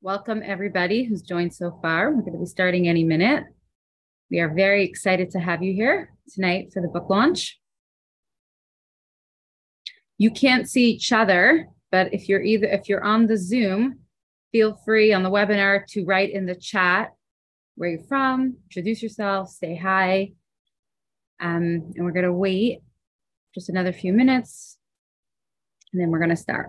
Welcome everybody who's joined so far. We're going to be starting any minute. We are very excited to have you here tonight for the book launch. You can't see each other, but if you're on the Zoom, feel free on the webinar to write in the chat where you're from, introduce yourself, say hi. And we're going to wait just another few minutes, and then we're going to start.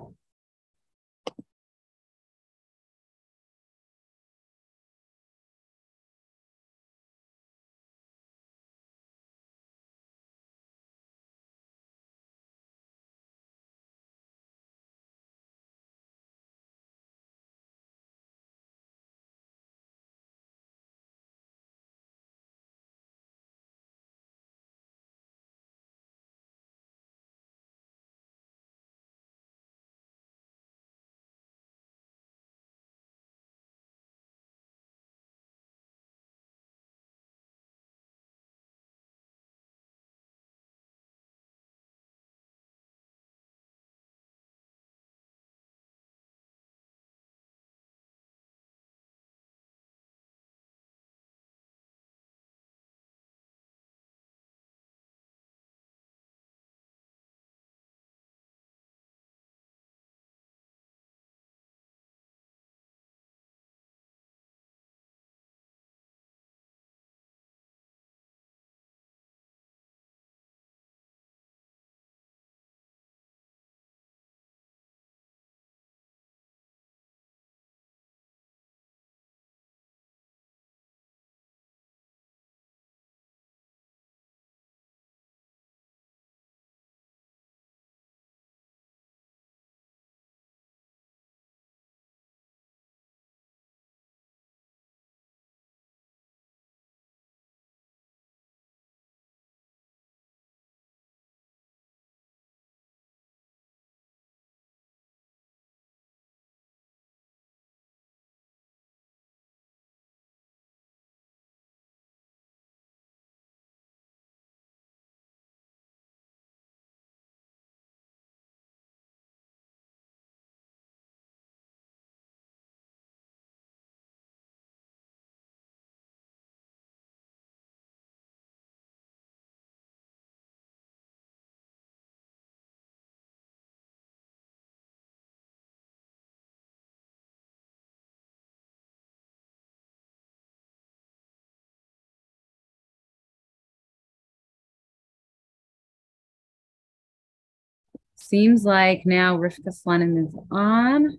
Seems like now Rivka Slonim is on.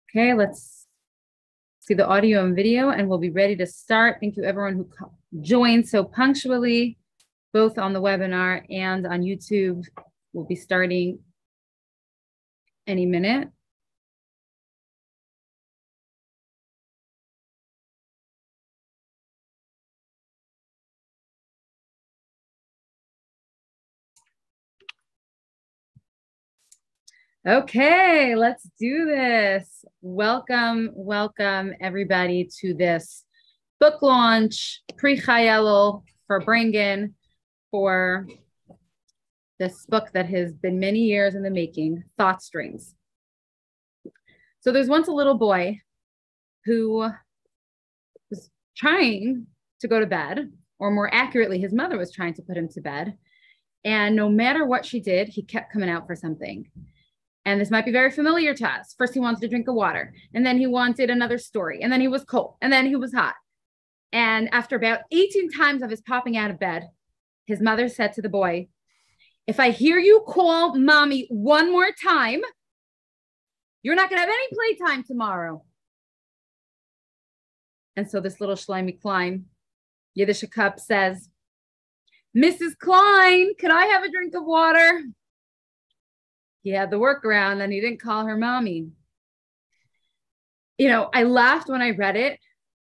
Okay, let's see the audio and video, and we'll be ready to start. Thank you everyone who joined so punctually, both on the webinar and on YouTube. We'll be starting any minute. Okay, let's do this. Welcome everybody to this book launch, Chai Elul farbreng, for this book that has been many years in the making, Thoughtstreams. So there's once a little boy who was trying to go to bed, or more accurately, his mother was trying to put him to bed. And no matter what she did, he kept coming out for something. And this might be very familiar to us. First, he wanted a drink of water, and then he wanted another story, and then he was cold, and then he was hot. And after about 18 times of his popping out of bed, his mother said to the boy, "If I hear you call mommy one more time, you're not going to have any playtime tomorrow." And so this little Shlomi Klein, Yiddish cup, says, "Mrs. Klein, could I have a drink of water?" He had the workaround, and he didn't call her mommy. You know, I laughed when I read it,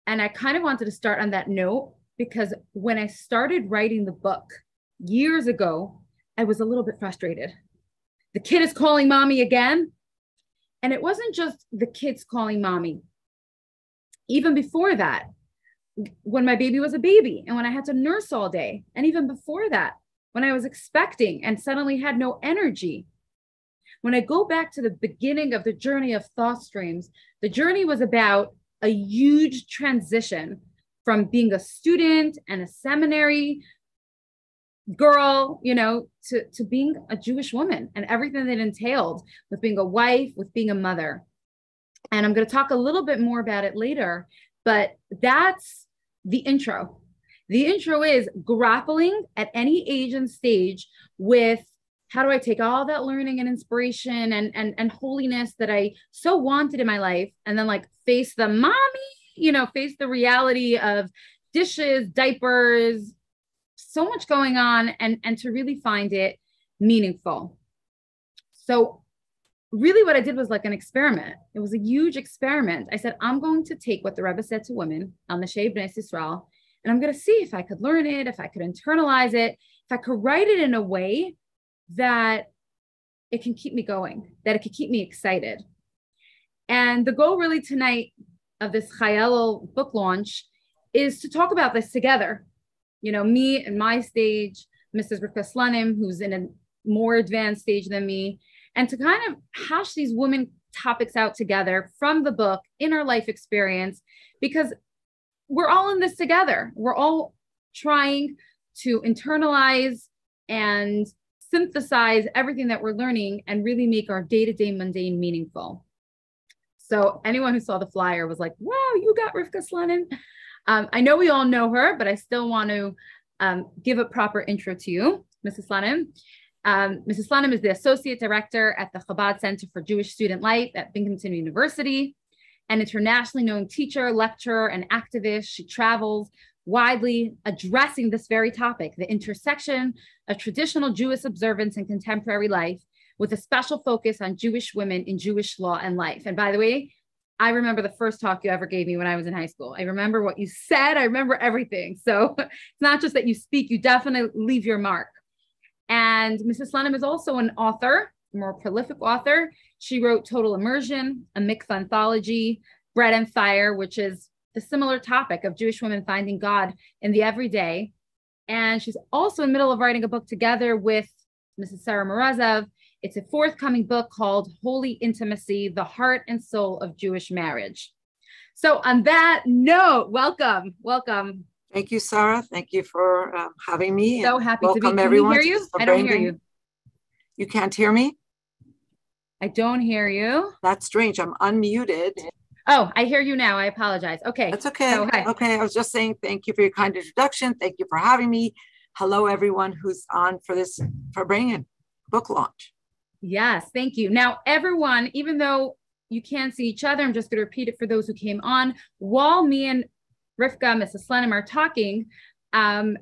and I kind of wanted to start on that note because when I started writing the book years ago, I was a little bit frustrated. The kid is calling mommy again. And it wasn't just the kids calling mommy. Even before that, when my baby was a baby and when I had to nurse all day, and even before that, when I was expecting and suddenly had no energy, When I go back to the beginning of the journey of Thoughtstreams, the journey was about a huge transition from being a student and a seminary girl, to being a Jewish woman and everything that entailed with being a wife, with being a mother. And I'm going to talk a little bit more about it later, but that's the intro. The intro is grappling at any age and stage with how do I take all that learning and inspiration and holiness that I so wanted in my life, and then like face the mommy, face the reality of dishes, diapers, so much going on, and to really find it meaningful. So really what I did was like an experiment. It was a huge experiment. I said, I'm going to take what the Rebbe said to women on the Shei B'nai Yisrael, and I'm going to see if I could learn it, if I could internalize it, if I could write it in a way that it can keep me going, that it could keep me excited. And the goal really tonight of this Chai Elul book launch is to talk about this together. Me and my stage, Mrs. Rivka Slonim, who's in a more advanced stage than me, and to kind of hash these women topics out together from the book in our life experience, because we're all in this together. We're all trying to internalize and synthesize everything that we're learning and really make our day-to-day mundane meaningful. So anyone who saw the flyer was like, wow, you got Rivka Slonim. I know we all know her, but I still want to give a proper intro to you, Mrs. Slonim. Mrs. Slonim is the Associate Director at the Chabad Center for Jewish Student Life at Binghamton University, an internationally known teacher, lecturer, and activist. She travels widely addressing this very topic, the intersection of traditional Jewish observance and contemporary life, with a special focus on Jewish women in Jewish law and life. And by the way, I remember the first talk you ever gave me when I was in high school. I remember what you said. I remember everything. So it's not just that you speak, you definitely leave your mark. And Mrs. Slonim is also an author, a more prolific author. She wrote Total Immersion, a mikvah anthology, Bread and Fire, which is the similar topic of Jewish women finding God in the everyday. And she's also in the middle of writing a book together with Mrs. Sarah Morozow. It's a forthcoming book called Holy Intimacy, the Heart and Soul of Jewish Marriage. So on that note, welcome. Thank you, Sarah. Thank you for having me. So happy to be. Welcome everyone. Can you hear you? I don't hear you. You can't hear me? I don't hear you. That's strange. I'm unmuted. Oh, I hear you now. I apologize. Okay. That's okay. So, hi. Okay. I was just saying thank you for your kind introduction. Thank you for having me. Hello, everyone who's on for this farbreng book launch. Yes, thank you. Now, everyone, even though you can't see each other, I'm just going to repeat it for those who came on. While me and Rivka, Mrs. Slonim, are talking,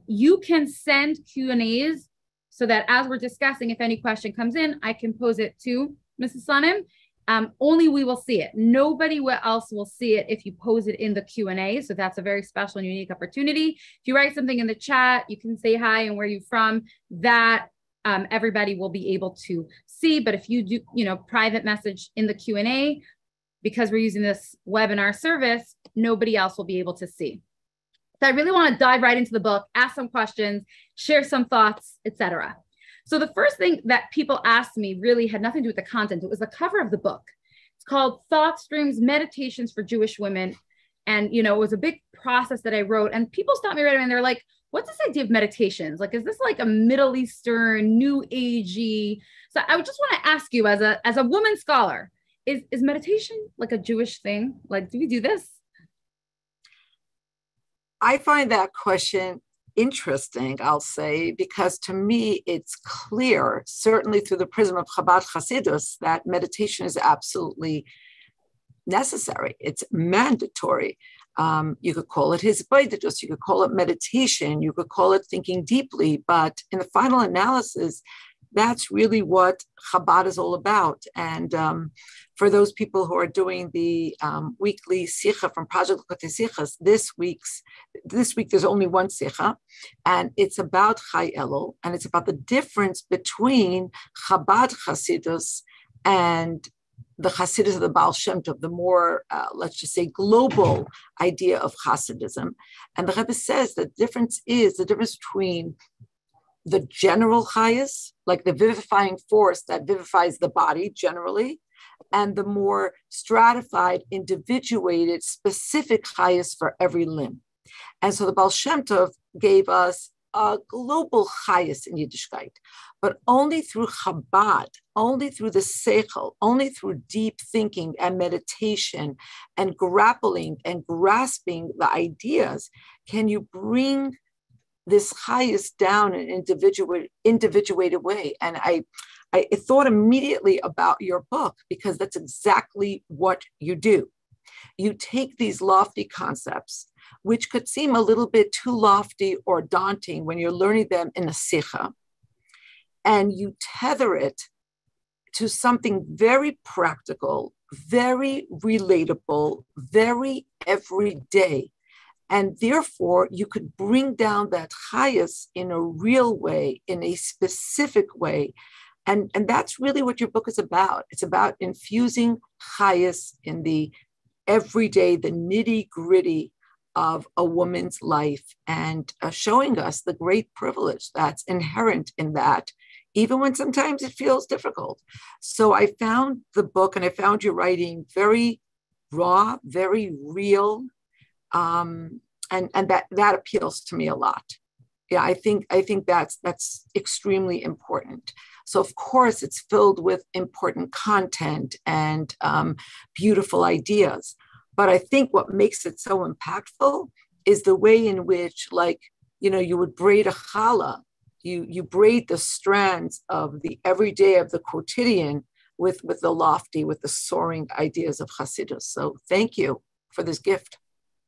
you can send Q&As so that as we're discussing, if any question comes in, I can pose it to Mrs. Slonim. Only we will see it. Nobody else will see it if you pose it in the Q&A. So that's a very special and unique opportunity. If you write something in the chat, you can say hi and where you're from. That everybody will be able to see. But if you do, private message in the Q&A, because we're using this webinar service, nobody else will be able to see. So I really want to dive right into the book, ask some questions, share some thoughts, etc. So the first thing that people asked me really had nothing to do with the content. It was the cover of the book. It's called Thoughtstreams, Meditations for Jewish Women. And, it was a big process that I wrote. And people stopped me right away and they're like, what's this idea of meditations? Like, is this like a Middle Eastern, New Agey? So I would just want to ask you as a woman scholar, is meditation like a Jewish thing? Like, do we do this? I find that question interesting, I'll say, because to me, it's clear, certainly through the prism of Chabad Hasidus, that meditation is absolutely necessary. It's mandatory. You could call it hisbodedus, you could call it meditation, you could call it thinking deeply, but in the final analysis, that's really what Chabad is all about. And for those people who are doing the weekly sicha from Project L'Kotei Sichas, this week there's only one sicha, and it's about Chai Elul, and it's about the difference between Chabad Hasidus and the Hasidus of the Baal Shem Tov, the more, let's just say, global idea of Hasidism. And the Rebbe says the difference between the general chayas, like the vivifying force that vivifies the body generally, and the more stratified, individuated, specific chayas for every limb. And so the Baal Shem Tov gave us a global chayas in Yiddishkeit, but only through Chabad, only through the seichel, only through deep thinking and meditation and grappling and grasping the ideas can you bring this chayas down in an individuated way. And I thought immediately about your book because that's exactly what you do. You take these lofty concepts, which could seem a little bit too lofty or daunting when you're learning them in a sikha, and you tether it to something very practical, very relatable, very everyday. And therefore, you could bring down that chayas in a real way, in a specific way. And that's really what your book is about. It's about infusing chayas in the everyday, the nitty gritty of a woman's life, and showing us the great privilege that's inherent in that, even when sometimes it feels difficult. So I found the book and I found your writing very raw, very real, and that appeals to me a lot. Yeah, I think that's extremely important. So of course it's filled with important content and beautiful ideas. But I think what makes it so impactful is the way in which, like, you would braid a challah, you braid the strands of the everyday, of the quotidian with the lofty, with the soaring ideas of Hasidus. So thank you for this gift.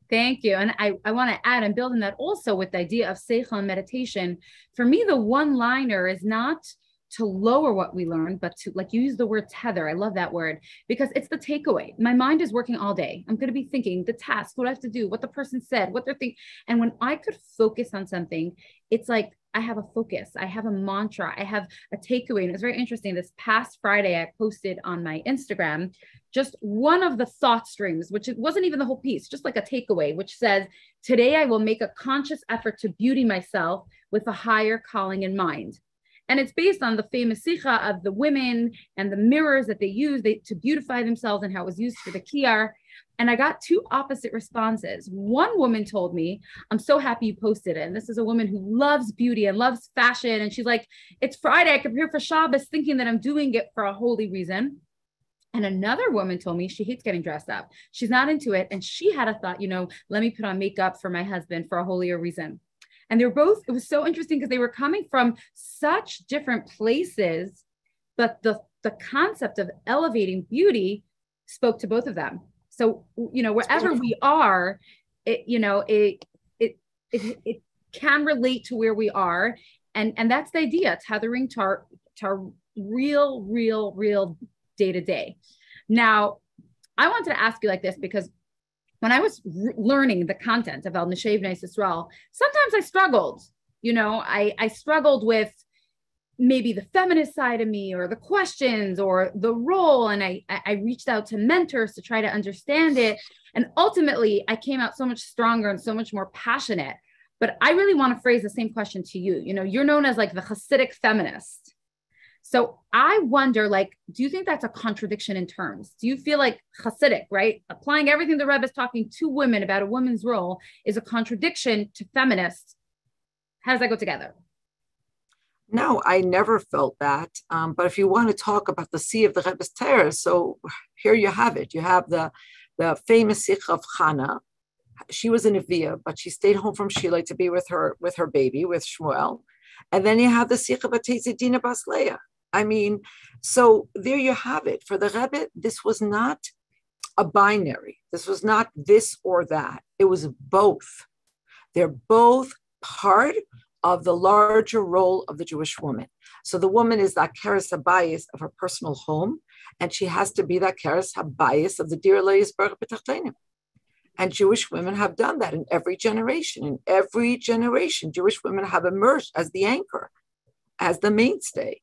Thank you. And I want to add and build on that also with the idea of seichel and meditation. For me, the one-liner is not to lower what we learn, but to, like, you use the word tether. I love that word because it's the takeaway. My mind is working all day. I'm going to be thinking the task, what I have to do, what the person said, what they're thinking. And when I could focus on something, it's like I have a focus, I have a mantra, I have a takeaway. And it's very interesting. This past Friday, I posted on my Instagram just one of the thought streams, which it wasn't even the whole piece, just like a takeaway, which says, today I will make a conscious effort to beauty myself with a higher calling in mind. And it's based on the famous sikha of the women and the mirrors that they use to beautify themselves and how it was used for the kiyar. And I got two opposite responses. One woman told me, I'm so happy you posted it. And this is a woman who loves beauty and loves fashion. And she's like, it's Friday, I can prepare for Shabbos thinking that I'm doing it for a holy reason. And another woman told me she hates getting dressed up. She's not into it. And she had a thought, let me put on makeup for my husband for a holier reason. And they're both, it was so interesting because they were coming from such different places, but the concept of elevating beauty spoke to both of them. So, wherever we are, it can relate to where we are. And that's the idea, tethering to our real day to day. Now, I wanted to ask you like this because when I was learning the content of El Nishev Nes Yisrael, sometimes I struggled. I struggled with maybe the feminist side of me or the questions or the role. And I reached out to mentors to try to understand it. And ultimately, I came out so much stronger and so much more passionate. But I really want to phrase the same question to you. You're known as like the Hasidic feminist. So I wonder, do you think that's a contradiction in terms? Do you feel like Hasidic, right? Applying everything the Rebbe is talking to women about a woman's role is a contradiction to feminists. How does that go together? No, I never felt that. But if you want to talk about the sea of the Rebbe's Torah, so here you have it. You have the famous Sikh of Chana. She was a Neviah, but she stayed home from Shilai to be with her baby, with Shmuel. And then you have the Sikh of Atezidina Bas Leah. I mean, so there you have it. For the Rebbe, this was not a binary. This was not this or that. It was both. They're both part of the larger role of the Jewish woman. So the woman is that keres habayis of her personal home, and she has to be that keres habayis of the Dir Le'Yisbarach B'Tachtenim. And Jewish women have done that in every generation. In every generation, Jewish women have emerged as the anchor, as the mainstay.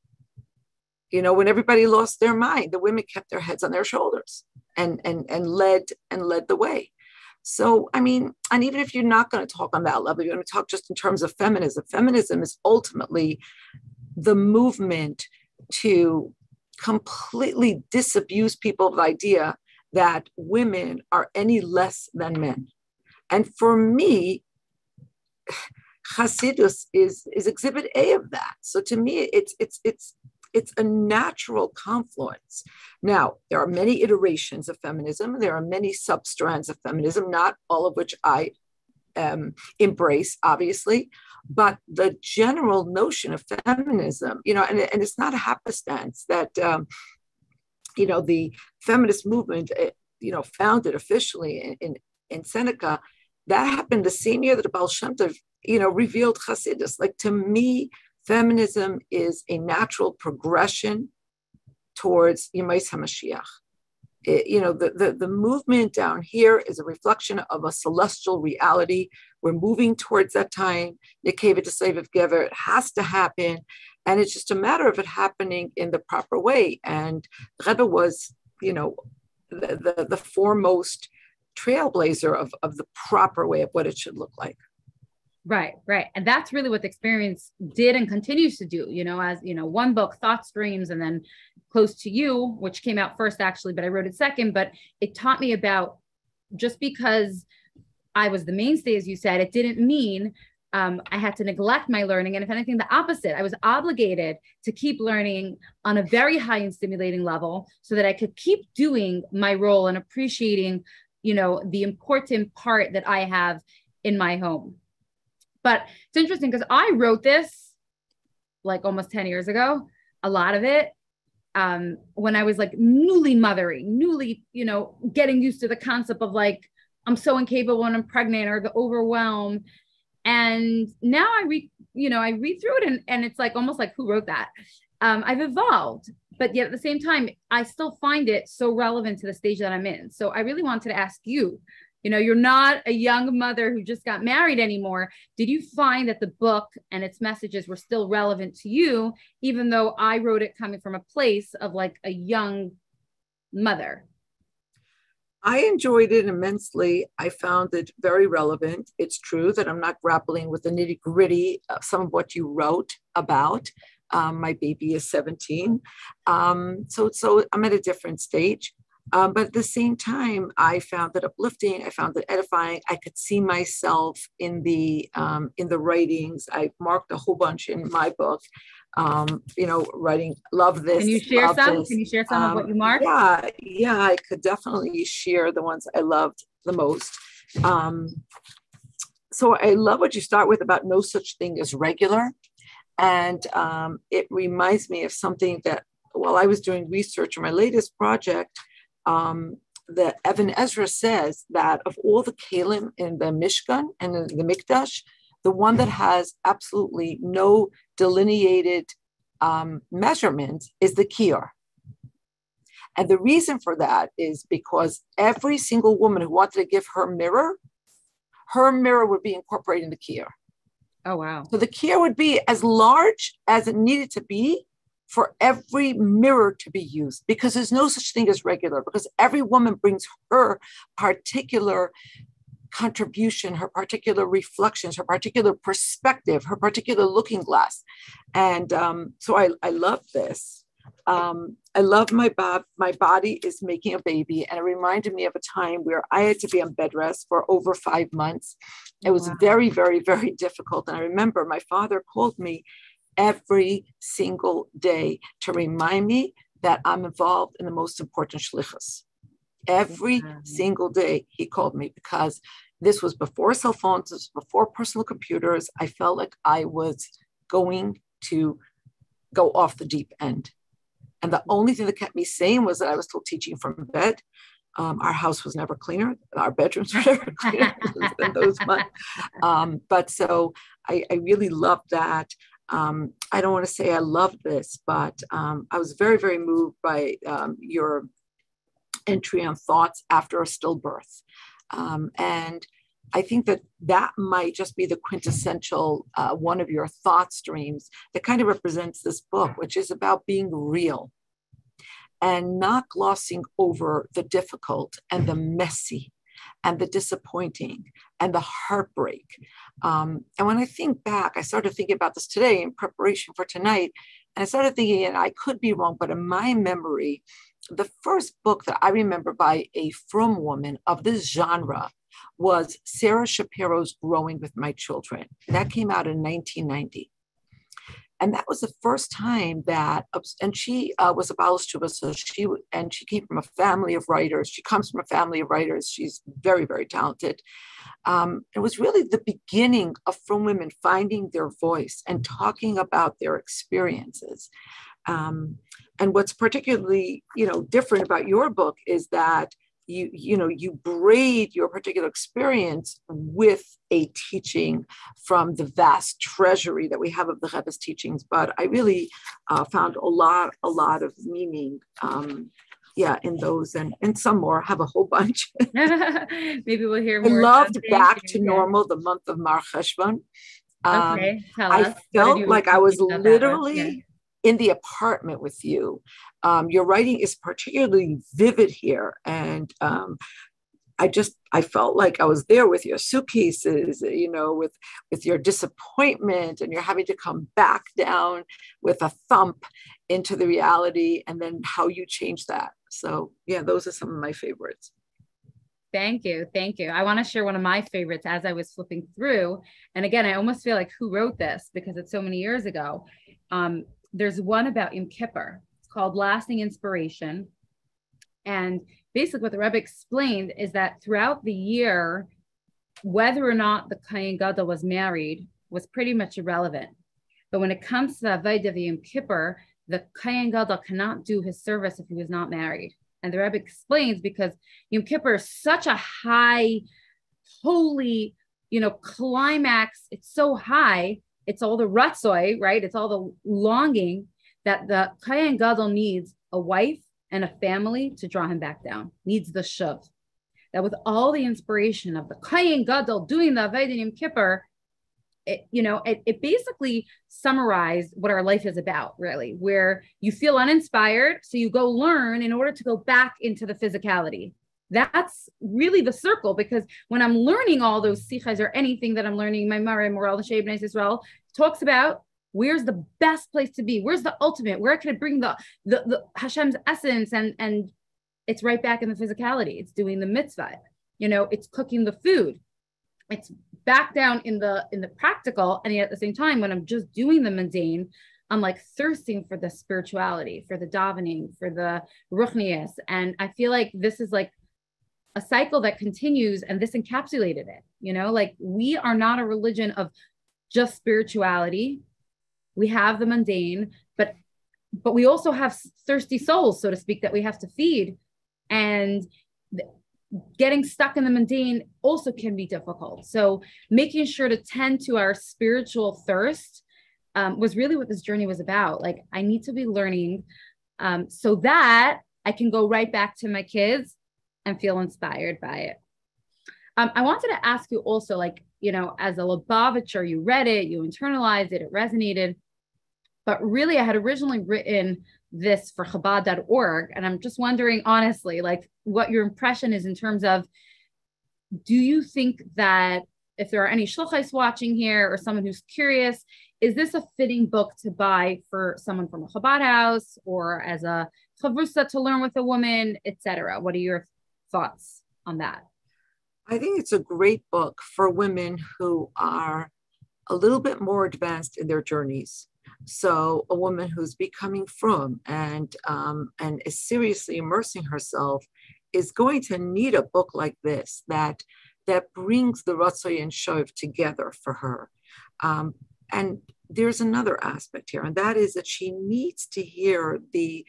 When everybody lost their mind, the women kept their heads on their shoulders and led the way. So, I mean, and even if you're not going to talk on that level, you're going to talk just in terms of feminism. Feminism is ultimately the movement to completely disabuse people of the idea that women are any less than men. And for me, Hasidus is exhibit A of that. So to me, it's a natural confluence. Now, there are many iterations of feminism. There are many substrands of feminism, not all of which I embrace, obviously, but the general notion of feminism, and it's not a happenstance that, the feminist movement, founded officially in Seneca, that happened the same year that the Baal Shem Tov, revealed Hasidus. Like, to me, feminism is a natural progression towards Yemais HaMashiach. The movement down here is a reflection of a celestial reality. We're moving towards that time. Nekeva D'Seiv Gever, it has to happen. And it's just a matter of it happening in the proper way. And Rebbe was, the foremost trailblazer of the proper way of what it should look like. Right. And that's really what the experience did and continues to do, as, one book, Thoughtstreams, and then Close to You, which came out first, actually, but I wrote it second. But it taught me about, just because I was the mainstay, as you said, it didn't mean I had to neglect my learning. And if anything, the opposite, I was obligated to keep learning on a very high and stimulating level so that I could keep doing my role and appreciating, the important part that I have in my home. But it's interesting because I wrote this like almost 10 years ago, a lot of it, when I was like newly mothering, getting used to the concept of like, I'm so incapable when I'm pregnant, or the overwhelm. And now I read through it and it's like, almost like, who wrote that? I've evolved, but yet at the same time, I still find it so relevant to the stage that I'm in. So I really wanted to ask you, you're not a young mother who just got married anymore. Did you find that the book and its messages were still relevant to you, even though I wrote it coming from a place of like a young mother? I enjoyed it immensely. I found it very relevant. It's true that I'm not grappling with the nitty gritty of some of what you wrote about. My baby is 17. So I'm at a different stage. But at the same time, I found it uplifting. I found it edifying. I could see myself in the writings. I marked a whole bunch in my book. Writing, love this. Can you share some? This. Can you share some of what you marked? Yeah, I could definitely share the ones I loved the most. So I love what you start with about no such thing as regular. And it reminds me of something that while I was doing research on my latest project, the Evan Ezra says that of all the kalim in the Mishkan and in the Mikdash, the one that has absolutely no delineated measurement is the kiyar. And the reason for that is because every single woman who wanted to give her mirror would be incorporated in the kiyar. Oh, wow. So the kiyar would be as large as it needed to be for every mirror to be used, because there's no such thing as regular, because every woman brings her particular contribution, her particular reflections, her particular perspective, her particular looking glass. And so I love this. I love my body is making a baby. And it reminded me of a time where I had to be on bed rest for over 5 months. It was very, very, very difficult. And I remember my father called me every single day to remind me that I'm involved in the most important shlichus. Every single day he called me, because this was before cell phones, this was before personal computers. I felt like I was going to go off the deep end. And the only thing that kept me sane was that I was still teaching from bed. Our house was never cleaner. Our bedrooms were never cleaner than those months. But so I really loved that. I don't want to say I love this, but I was very, very moved by your entry on thoughts after a stillbirth. And I think that might just be the quintessential one of your thought streams that kind of represents this book, which is about being real and not glossing over the difficult and the messy and the disappointing and the heartbreak. And when I think back, I started thinking about this today in preparation for tonight. And I started thinking, and I could be wrong, but in my memory, the first book that I remember by a frum woman of this genre was Sarah Shapiro's Growing with My Children. That came out in 1990. And that was the first time that, and she was a Baal Tshuva, so she came from a family of writers. She comes from a family of writers. She's very, very talented. It was really the beginning of frum women finding their voice and talking about their experiences. And what's particularly, different about your book is that you braid your particular experience with a teaching from the vast treasury that we have of the Rebbe's teachings. But I really found a lot of meaning, in those, and some more. Have a whole bunch. Maybe we'll hear more. I loved Back to Normal, the month of Mar Cheshvan. Okay, tell us. I felt like I was literally in the apartment with you. Your writing is particularly vivid here. And I felt like I was there with your suitcases, with your disappointment, and you're having to come back down with a thump into the reality, and then how you change that. So yeah, those are some of my favorites. Thank you. I want to share one of my favorites as I was flipping through. And again, I almost feel like, who wrote this? Because it's so many years ago. There's one about Yom Kippur. It's called Lasting Inspiration. And basically what the Rebbe explained is that throughout the year, whether or not the Kohen Gadol was married was pretty much irrelevant. But when it comes to the Avodah of Yom Kippur, the Kohen Gadol cannot do his service if he was not married. And the Rebbe explains because Yom Kippur is such a high, holy, climax. It's so high. It's all the ratzoi, right? It's all the longing that the Kohen Gadol needs a wife and a family to draw him back down, needs the shuv. That with all the inspiration of the Kohen Gadol doing the Avodah Yom Kippur, it basically summarized what our life is about, really, where you feel uninspired, so you go learn in order to go back into the physicality. That's really the circle, because when I'm learning all those sichas or anything that I'm learning, my Mara Moral the Shei B'nai Israel talks about where's the best place to be, where's the ultimate, where can it bring the Hashem's essence, and it's right back in the physicality. It's doing the mitzvah, it's cooking the food. It's back down in the practical, and yet at the same time, when I'm just doing the mundane, I'm like thirsting for the spirituality, for the davening, for the ruchnius, and I feel like this is like a cycle that continues, and this encapsulated it. Like, we are not a religion of just spirituality. We have the mundane, but we also have thirsty souls, so to speak, that we have to feed, and getting stuck in the mundane also can be difficult. So making sure to tend to our spiritual thirst was really what this journey was about. Like, I need to be learning so that I can go right back to my kids and feel inspired by it. I wanted to ask you also, as a Lubavitcher, you read it, you internalized it, it resonated. But really, I had originally written this for Chabad.org. And I'm just wondering, honestly, what your impression is in terms of, do you think that if there are any shluchos watching here or someone who's curious, is this a fitting book to buy for someone from a Chabad house or as a chavrusa to learn with a woman, etc.? What are your thoughts on that? I think it's a great book for women who are a little bit more advanced in their journeys. So a woman who's becoming frum and is seriously immersing herself is going to need a book like this that brings the Ratzoi and Shov together for her. And there's another aspect here, and that is that she needs to hear the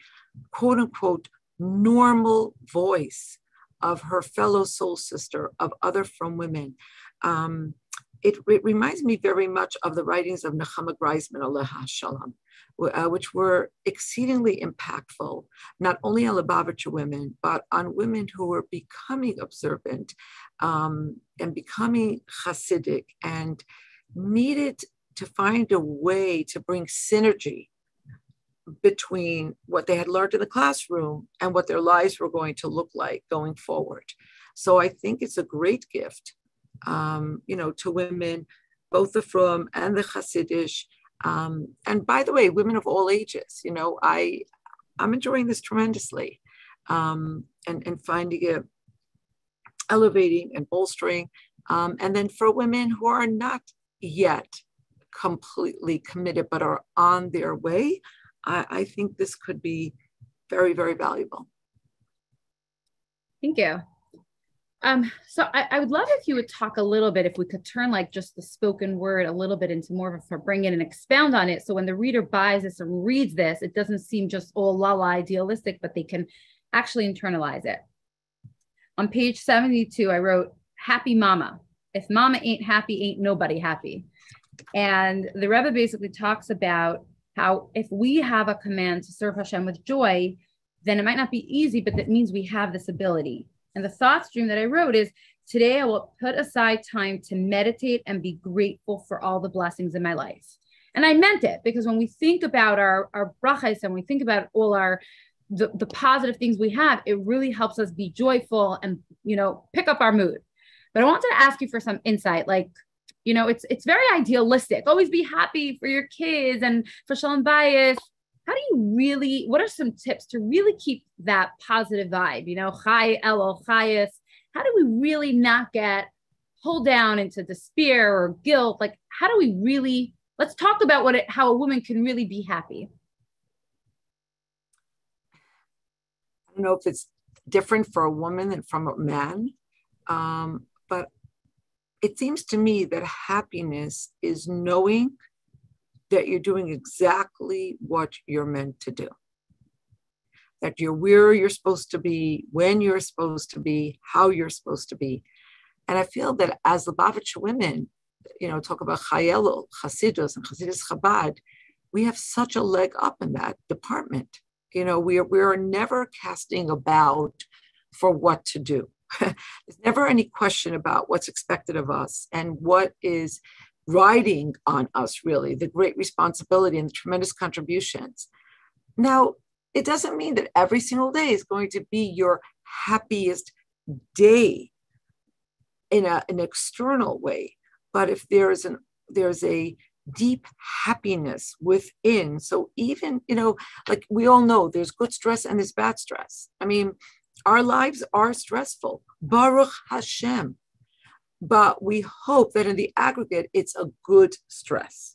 quote unquote normal voice of her fellow soul sister, of other frum women. It reminds me very much of the writings of Nechama Greisman, Aleha Shalom, which were exceedingly impactful, not only on Lubavitcher women, but on women who were becoming observant and becoming Hasidic, and needed to find a way to bring synergy between what they had learned in the classroom and what their lives were going to look like going forward. So I think it's a great gift, to women, both the Frum and the Hasidish. And by the way, women of all ages, I'm enjoying this tremendously, and finding it elevating and bolstering. And then for women who are not yet completely committed, but are on their way, I think this could be very, very valuable. Thank you. So I would love if you would talk a little bit, if we could turn like just the spoken word a little bit into more of a farbreng and expound on it. So when the reader buys this and reads this, it doesn't seem just all la idealistic, but they can actually internalize it. On page 72, I wrote, happy mama. If mama ain't happy, ain't nobody happy. And the Rebbe basically talks about how if we have a command to serve Hashem with joy, then it might not be easy, but that means we have this ability. And the thought stream that I wrote is, today I will put aside time to meditate and be grateful for all the blessings in my life. And I meant it, because when we think about our brachas and we think about all the positive things we have, it really helps us be joyful and, pick up our mood. But I wanted to ask you for some insight, like, it's very idealistic. Always be happy for your kids and for shalom bayis. How do you what are some tips to really keep that positive vibe? Chai Elul, Chayas. How do we really not get pulled down into despair or guilt? Like, how do we really, let's talk about how a woman can really be happy. I don't know if it's different for a woman than from a man, but it seems to me that happiness is knowing that you're doing exactly what you're meant to do, that you're where you're supposed to be, when you're supposed to be, how you're supposed to be. And I feel that as Lubavitcher women, talk about Chai Elul, Hasidus, and Hasidus Chabad, we have such a leg up in that department. We are never casting about for what to do. There's never any question about what's expected of us and what is riding on us, really, the great responsibility and the tremendous contributions. Now, it doesn't mean that every single day is going to be your happiest day in an external way. But if there's a deep happiness within, so even, like we all know, there's good stress and there's bad stress. I mean, our lives are stressful, Baruch Hashem. But we hope that in the aggregate, it's a good stress.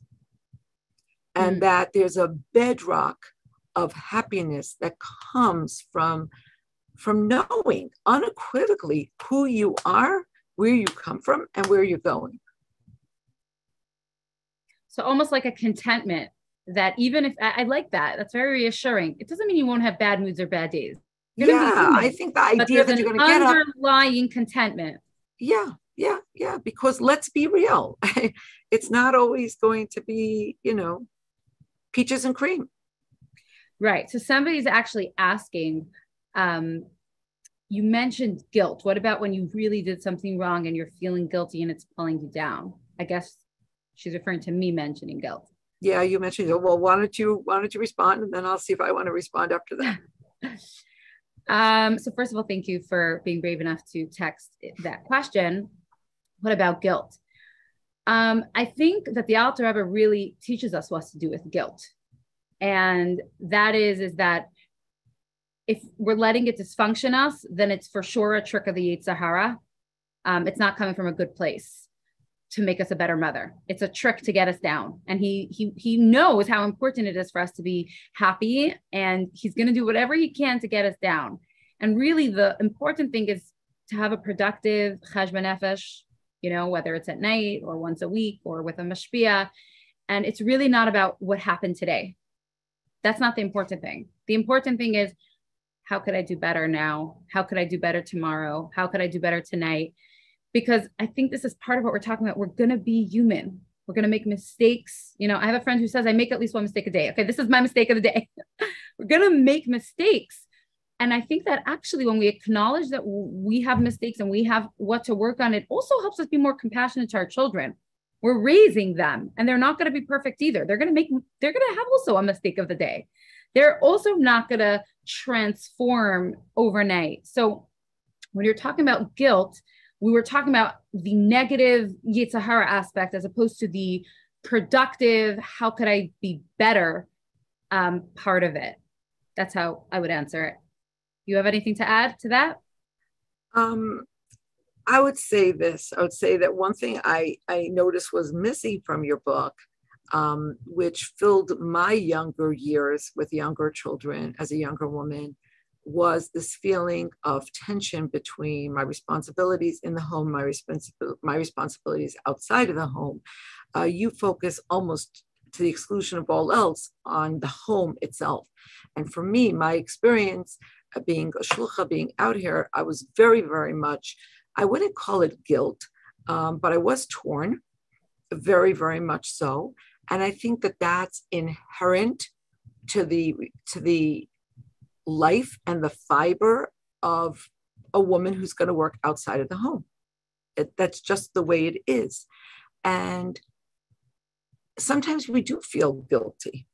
And that there's a bedrock of happiness that comes from knowing unequivocally who you are, where you come from, and where you're going. So almost like a contentment that even if, I like that, that's very reassuring. It doesn't mean you won't have bad moods or bad days. I think the idea that you're going to get up. Underlying contentment. Yeah, because let's be real. It's not always going to be, peaches and cream. Right. So somebody's actually asking, you mentioned guilt. What about when you really did something wrong and you're feeling guilty and it's pulling you down? I guess she's referring to me mentioning guilt. Yeah, you mentioned it. Well, why don't you respond, and then I'll see if I want to respond after that. So first of all, thank you for being brave enough to text that question. What about guilt? I think that the Alter Rebbe really teaches us what to do with guilt. And that is that if we're letting it dysfunction us, then it's for sure a trick of the Yetzer Hara. It's not coming from a good place to make us a better mother. It's a trick to get us down. And he knows how important it is for us to be happy, and he's going to do whatever he can to get us down. And really the important thing is to have a productive cheshbon nefesh, whether it's at night or once a week or with a mashpia. And it's really not about what happened today. That's not the important thing. The important thing is, how could I do better now? How could I do better tomorrow? How could I do better tonight? Because I think this is part of what we're talking about. We're going to be human. We're going to make mistakes. I have a friend who says, I make at least one mistake a day. Okay, this is my mistake of the day. We're going to make mistakes. And I think that actually when we acknowledge that we have mistakes and we have what to work on, it also helps us be more compassionate to our children. We're raising them and they're not going to be perfect either. They're going to have also a mistake of the day. they're also not going to transform overnight. So when you're talking about guilt, we were talking about the negative Yetzer Hara aspect as opposed to the productive, how could I be better part of it. That's how I would answer it. You have anything to add to that? I would say this. I would say that one thing I noticed was missing from your book, which filled my younger years with younger children as a younger woman, was this feeling of tension between my responsibilities in the home, my responsibilities outside of the home. You focus almost to the exclusion of all else on the home itself. And for me, my experience being a shlucha, being out here, I was very, very much, I wouldn't call it guilt, but I was torn, very, very much so. And I think that that's inherent to the life and the fiber of a woman who's going to work outside of the home. That's just the way it is. And sometimes we do feel guilty,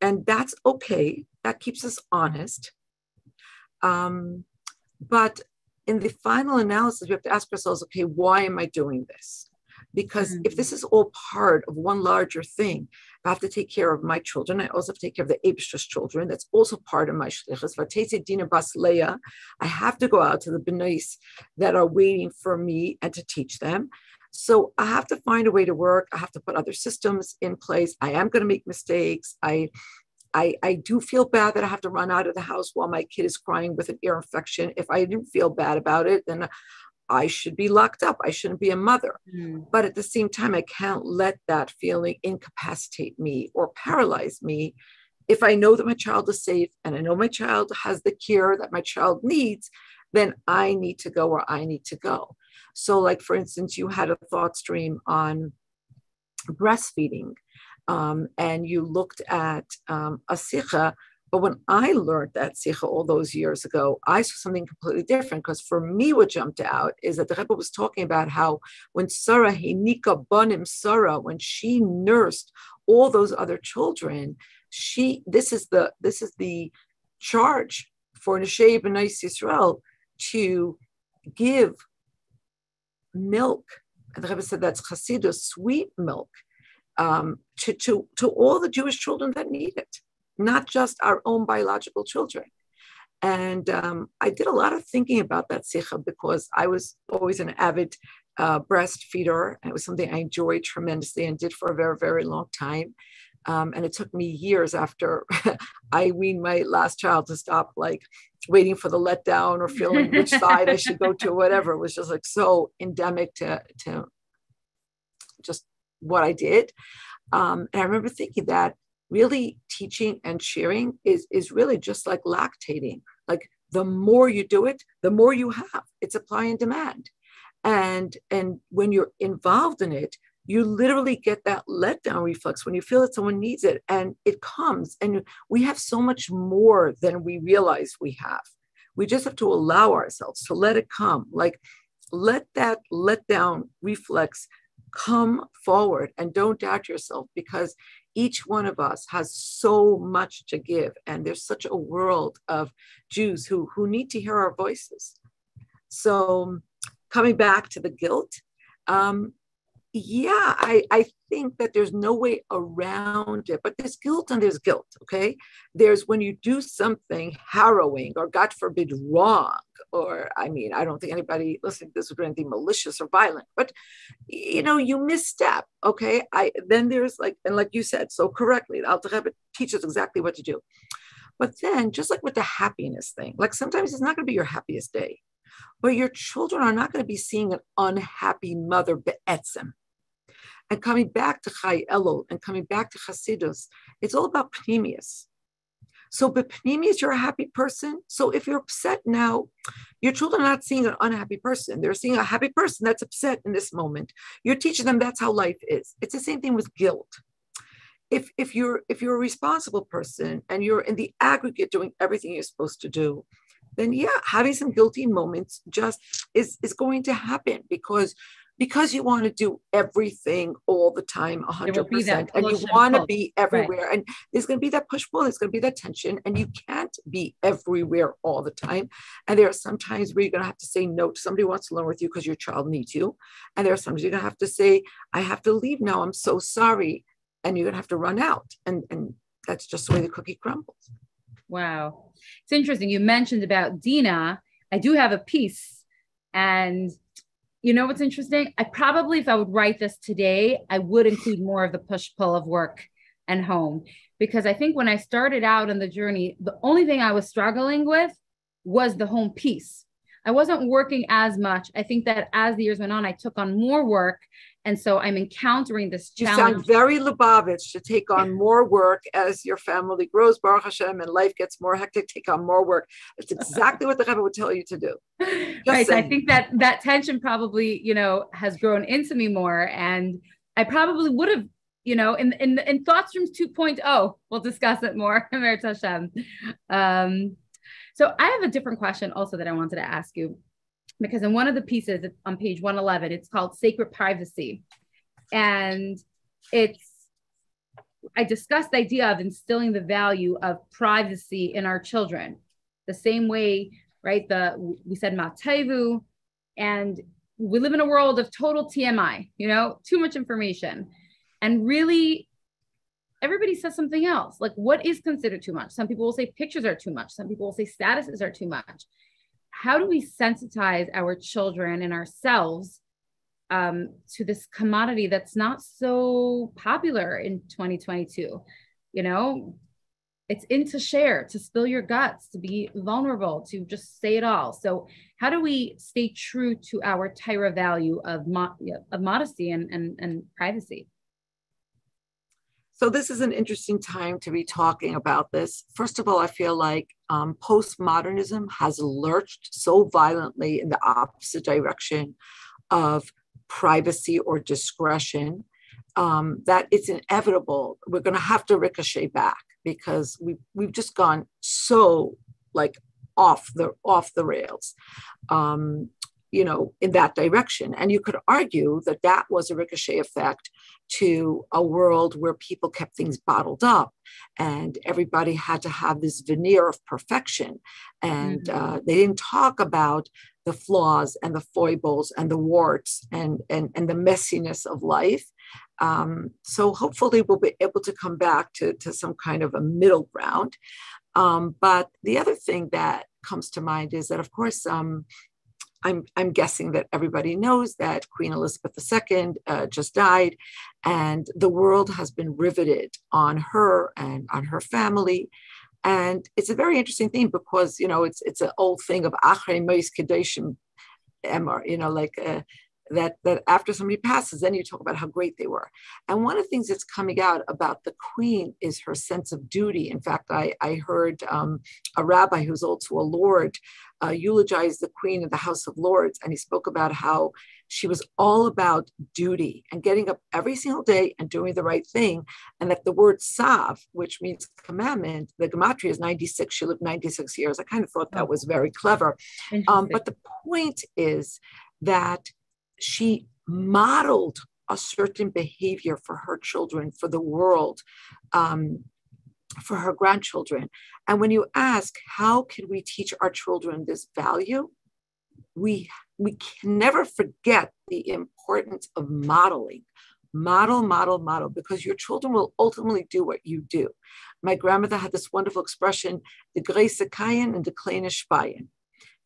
and that's okay. That keeps us honest. But in the final analysis, we have to ask ourselves, okay, why am I doing this? Because if this is all part of one larger thing, I have to take care of my children. I also have to take care of the Eibishter's children. That's also part of my shlichus. V'teitze dina bas Leah. I have to go out to the benais that are waiting for me and to teach them. So I have to find a way to work. I have to put other systems in place. I am going to make mistakes. I do feel bad that I have to run out of the house while my kid is crying with an ear infection. If I didn't feel bad about it, then I should be locked up. I shouldn't be a mother. But at the same time, I can't let that feeling incapacitate me or paralyze me. If I know that my child is safe and I know my child has the care that my child needs, then I need to go where I need to go. So like, for instance, you had a thought stream on breastfeeding, and you looked at a sikha. But when I learned that sikha all those years ago, I saw something completely different, because for me, what jumped out is that the Rebbe was talking about how when Sarah, Hinika Banim Sarah, when she nursed all those other children, this is the charge for Neshei B'nai Yisrael to give milk. And the Rebbe said that's Chassidus, sweet milk, to all the Jewish children that need it, not just our own biological children. And I did a lot of thinking about that sikha, because I was always an avid breastfeeder, and it was something I enjoyed tremendously and did for a very, very long time. And it took me years after I weaned my last child to stop like waiting for the letdown or feeling which side I should go to, whatever. It was just like so endemic to just what I did. And I remember thinking that really teaching and sharing is really just like lactating. Like the more you do it, the more you have. It's supply and demand. And when you're involved in it, you literally get that letdown reflex when you feel that someone needs it, and it comes. And we have so much more than we realize we have. We just have to allow ourselves to let it come. Like let that letdown reflex come forward, and don't doubt yourself, because each one of us has so much to give. And there's such a world of Jews who need to hear our voices. So coming back to the guilt, I think that there's no way around it, but there's guilt and there's guilt, okay? There's when you do something harrowing or, God forbid, wrong, or, I mean, I don't think anybody listening to this would do anything malicious or violent, but, you misstep, okay? Then there's like, and like you said so correctly, the Alter Rebbe teaches exactly what to do. But then, just like with the happiness thing, like sometimes it's not going to be your happiest day, but your children are not going to be seeing an unhappy mother be'etzem. And coming back to Chai Elul and coming back to Chassidus, it's all about pnimius. So b'pnimius, you're a happy person. So if you're upset now, your children are not seeing an unhappy person. They're seeing a happy person that's upset in this moment. You're teaching them that's how life is. It's the same thing with guilt. If you're a responsible person and you're in the aggregate doing everything you're supposed to do, then having some guilty moments just is going to happen, because because you want to do everything all the time, 100%, and you want to be everywhere. Right. And there's going to be that push-pull, there's going to be that tension, and you can't be everywhere all the time. And there are some times where you're going to have to say no to somebody who wants to learn with you because your child needs you. And there are some times you're going to have to say, I have to leave now, I'm so sorry. And you're going to have to run out. And that's just the way the cookie crumbles. Wow. It's interesting. You mentioned about Dina. I do have a piece, and you know what's interesting? I probably, if I would write this today, I would include more of the push-pull of work and home, because I think when I started out on the journey, the only thing I was struggling with was the home piece. I wasn't working as much. I think that as the years went on, I took on more work. And so I'm encountering this challenge. You sound very Lubavitch, to take on more work as your family grows, Baruch Hashem, and life gets more hectic, take on more work. It's exactly what the Rebbe would tell you to do. Right. So I think that tension probably, has grown into me more. And I probably would have, in Thoughtstreams 2.0, we'll discuss it more. Merit Hashem. So I have a different question also that I wanted to ask you, because in one of the pieces on page 111, it's called Sacred Privacy. And I discussed the idea of instilling the value of privacy in our children, the same way, right? We said Ma'tevu, and we live in a world of total TMI, too much information. And really, everybody says something else. Like, what is considered too much? Some people will say pictures are too much. Some people will say statuses are too much. How do we sensitize our children and ourselves to this commodity that's not so popular in 2022? It's in to share, to spill your guts, to be vulnerable, to just say it all. So how do we stay true to our Torah value of modesty and privacy? So this is an interesting time to be talking about this. First of all, I feel like postmodernism has lurched so violently in the opposite direction of privacy or discretion that it's inevitable. We're going to have to ricochet back, because we've just gone so off the rails. In that direction. And you could argue that was a ricochet effect to a world where people kept things bottled up, and everybody had to have this veneer of perfection. And they didn't talk about the flaws and the foibles and the warts and the messiness of life. So hopefully we'll be able to come back to some kind of a middle ground. But the other thing that comes to mind is that, of course, I'm guessing that everybody knows that Queen Elizabeth II just died, and the world has been riveted on her and on her family. And it's a very interesting thing, because, it's an old thing of Achrei Mois Kedeshim Emor, that after somebody passes, then you talk about how great they were. And one of the things that's coming out about the Queen is her sense of duty. In fact, I heard a rabbi who's also a Lord eulogize the Queen in the House of Lords, and he spoke about how she was all about duty and getting up every single day and doing the right thing, and that the word sav, which means commandment, the gematria is 96. She lived 96 years. I kind of thought that was very clever. But the point is that she modeled a certain behavior for her children, for the world, for her grandchildren. And when you ask, how can we teach our children this value? We can never forget the importance of modeling. Model, because your children will ultimately do what you do. My grandmother had this wonderful expression, the Greise Kayen and the Kleine Speyen.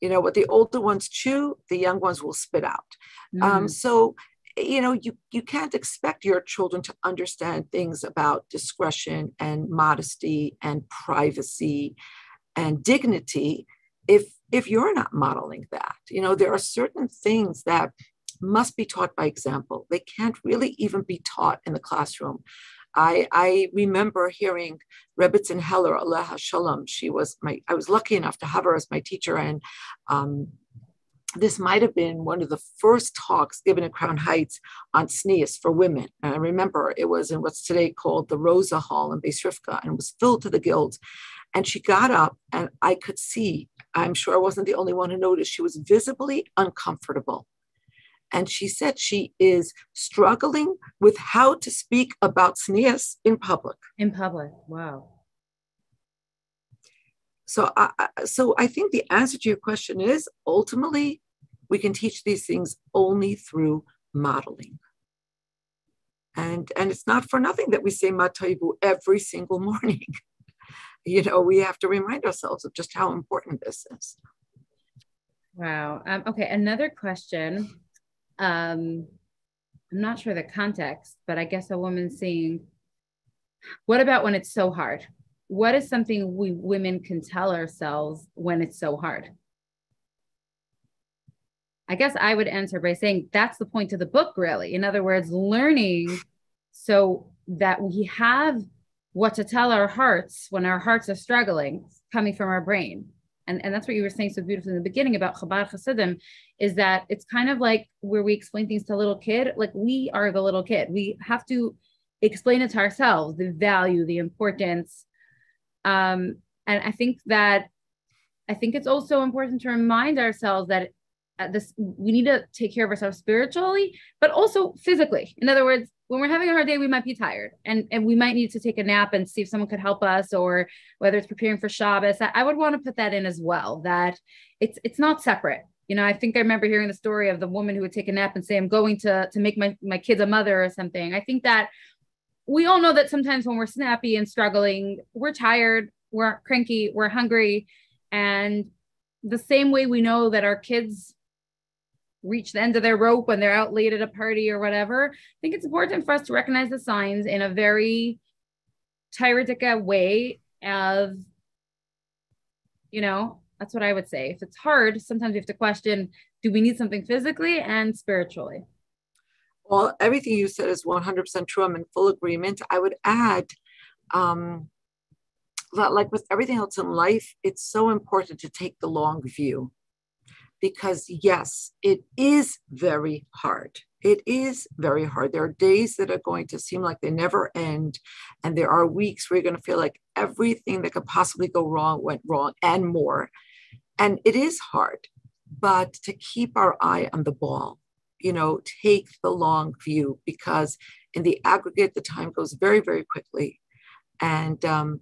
What the older ones chew, the young ones will spit out. So, you can't expect your children to understand things about discretion and modesty and privacy and dignity if you're not modeling that. There are certain things that must be taught by example. They can't really even be taught in the classroom. I remember hearing Rebbetzin Heller, Aleha Shalom. I was lucky enough to have her as my teacher, and this might have been one of the first talks given at Crown Heights on tznius for women. And I remember it was in what's today called the Rosa Hall in Beis Rivka, and it was filled to the gills. And she got up, and I could see, I'm sure I wasn't the only one who noticed, she was visibly uncomfortable. And she said she is struggling with how to speak about tznius in public. In public, wow. So I think the answer to your question is ultimately we can teach these things only through modeling. And it's not for nothing that we say Matoivu every single morning. We have to remind ourselves of just how important this is. Wow. Okay, another question. I'm not sure the context, but I guess a woman saying, what about when it's so hard? What is something we women can tell ourselves when it's so hard? I guess I would answer by saying that's the point of the book, really. In other words, learning so that we have what to tell our hearts when our hearts are struggling coming from our brain. And that's what you were saying so beautifully in the beginning about Chabad Chassidim, is that it's kind of like where we explain things to a little kid, like we are the little kid. We have to explain it to ourselves, the value, the importance. And I think it's also important to remind ourselves that we need to take care of ourselves spiritually, but also physically. In other words, when we're having a hard day, we might be tired and we might need to take a nap and see if someone could help us, or whether it's preparing for Shabbos. I would want to put that in as well, that it's not separate. I think I remember hearing the story of the woman who would take a nap and say, I'm going to make my kids a mother or something. I think that we all know that sometimes when we're snappy and struggling, we're tired, we're cranky, we're hungry. And the same way we know that our kids reach the end of their rope when they're out late at a party or whatever, I think it's important for us to recognize the signs in a very Tairadika way of, that's what I would say. If it's hard, sometimes we have to question, do we need something physically and spiritually? Well, everything you said is 100% true. I'm in full agreement. I would add, that like with everything else in life, it's so important to take the long view. Because yes, it is very hard. It is very hard. There are days that are going to seem like they never end. And there are weeks where you're going to feel like everything that could possibly go wrong went wrong and more. And it is hard, but to keep our eye on the ball, take the long view, because in the aggregate, the time goes very, very quickly. And the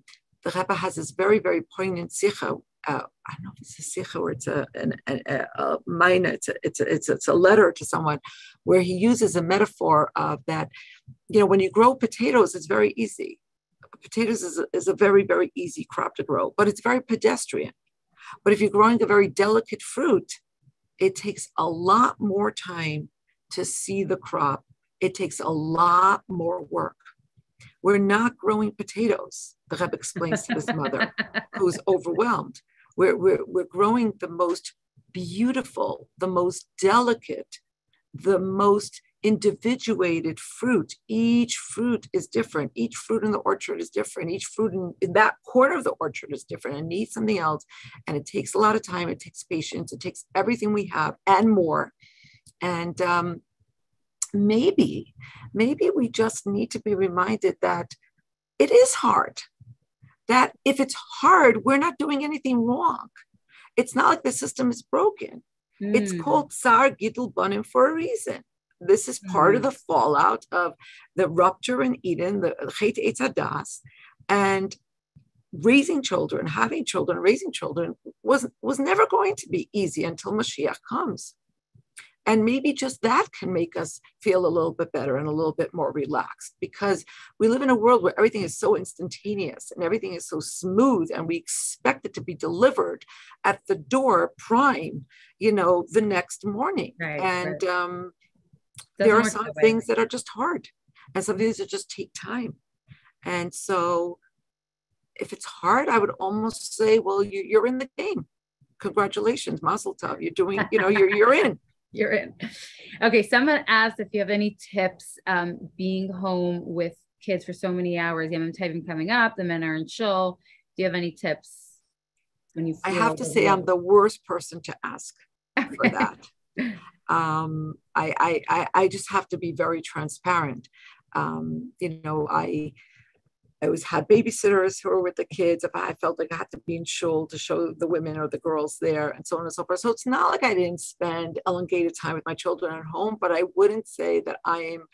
Rebbe has this very, very poignant sikha. I don't know if it's a sikha or it's a minor. It's a letter to someone where he uses a metaphor of that. When you grow potatoes, it's very easy. Potatoes is a very, very easy crop to grow, but it's very pedestrian. But if you're growing a very delicate fruit, it takes a lot more time to see the crop. It takes a lot more work. We're not growing potatoes, the Rebbe explains to his mother, who's overwhelmed. We're growing the most beautiful, the most delicate, the most individuated fruit. Each fruit is different. Each fruit in the orchard is different. Each fruit in that corner of the orchard is different and needs something else. And it takes a lot of time. It takes patience. It takes everything we have and more. And maybe we just need to be reminded that it is hard. That if it's hard, we're not doing anything wrong. It's not like the system is broken. It's called Tsar Gidul Banim for a reason. This is part of the fallout of the rupture in Eden, the Chet Eitz Hadas, and raising children, having children, raising children was never going to be easy until Mashiach comes. And maybe just that can make us feel a little bit better and a little bit more relaxed, because we live in a world where everything is so instantaneous and everything is so smooth, and we expect it to be delivered at the door prime, the next morning. Right, and right. There are some things that are just hard, and some things that just take time. And so if it's hard, I would almost say, well, you're in the game. Congratulations, Mazel Tov. You're doing, you're in. You're in. Okay. Someone asked if you have any tips being home with kids for so many hours. Yom Tovim coming up. The men are in shul. Do you have any tips when you feel I have to say I'm the worst person to ask for that. I just have to be very transparent. I always had babysitters who were with the kids if I felt like I had to be in shul to show the women or the girls there, and so on and so forth. So it's not like I didn't spend elongated time with my children at home, but I wouldn't say that I am,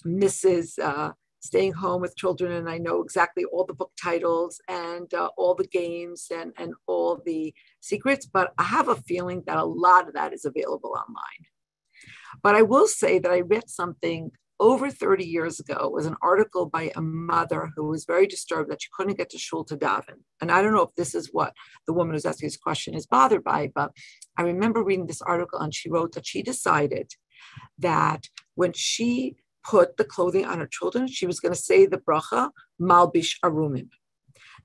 Mrs. Staying home with children, and I know exactly all the book titles and all the games and all the secrets, but I have a feeling that a lot of that is available online. But I will say that I read something over 30 years ago. It was an article by a mother who was very disturbed that she couldn't get to shul to daven. And I don't know if this is what the woman who's asking this question is bothered by, but I remember reading this article, and she wrote that she decided that when she put the clothing on her children, she was going to say the bracha, malbish arumim.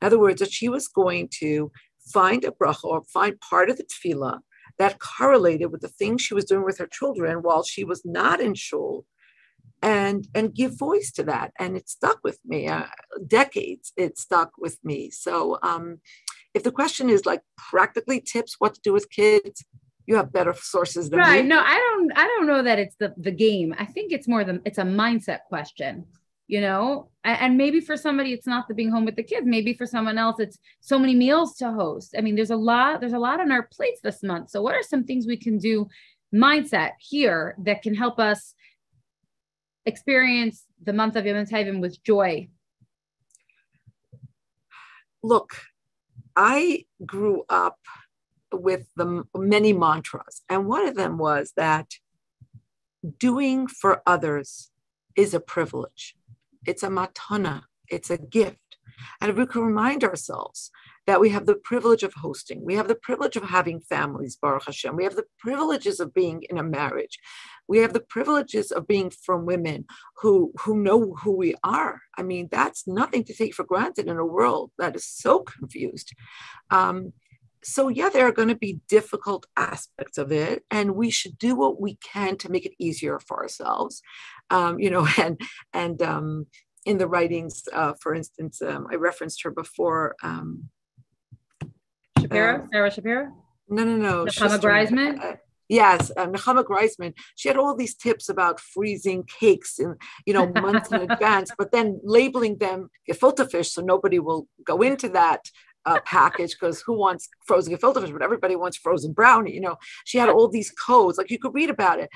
In other words, that she was going to find a bracha or find part of the tefillah that correlated with the things she was doing with her children while she was not in shul, and give voice to that. And it stuck with me, decades, it stuck with me. So if the question is like practically tips, what to do with kids, you have better sources than right. me. No, I don't know that it's the game. I think it's more it's a mindset question, and maybe for somebody, it's not the being home with the kids. Maybe for someone else, it's so many meals to host. I mean, there's a lot on our plates this month. So what are some things we can do mindset here that can help us experience the month of Yom Tovim with joy? Look, I grew up with the many mantras, and one of them was that doing for others is a privilege. It's a matana. It's a gift. And if we can remind ourselves that we have the privilege of hosting, we have the privilege of having families, Baruch Hashem, we have the privileges of being in a marriage, we have the privileges of being from women who know who we are. I mean, that's nothing to take for granted in a world that is so confused. So yeah, there are going to be difficult aspects of it, and we should do what we can to make it easier for ourselves. And in the writings, for instance, I referenced her before. Sarah Shapiro? No. Nechama Greisman? Yes, Nechama Greisman. She had all these tips about freezing cakes in, months in advance, but then labeling them gefilte fish so nobody will go into that package, because who wants frozen gefilte fish? But everybody wants frozen brownie. She had all these codes. Like, you could read about it.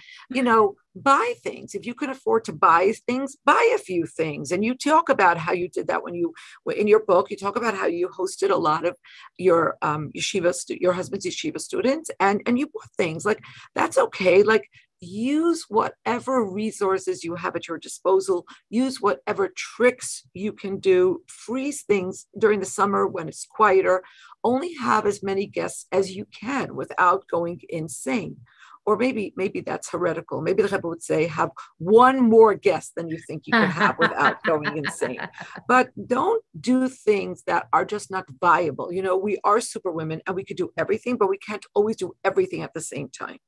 Buy things. If you can afford to buy things, buy a few things. And you talk about how you did that when you, in your book, you talk about how you hosted a lot of your your husband's yeshiva students, and you bought things. Like, that's okay. Like, use whatever resources you have at your disposal, use whatever tricks you can do, freeze things during the summer when it's quieter, only have as many guests as you can without going insane. Or maybe that's heretical. Maybe the Rebbe would say, have one more guest than you think you can have without going insane. But don't do things that are just not viable. We are super women and we could do everything, but we can't always do everything at the same time.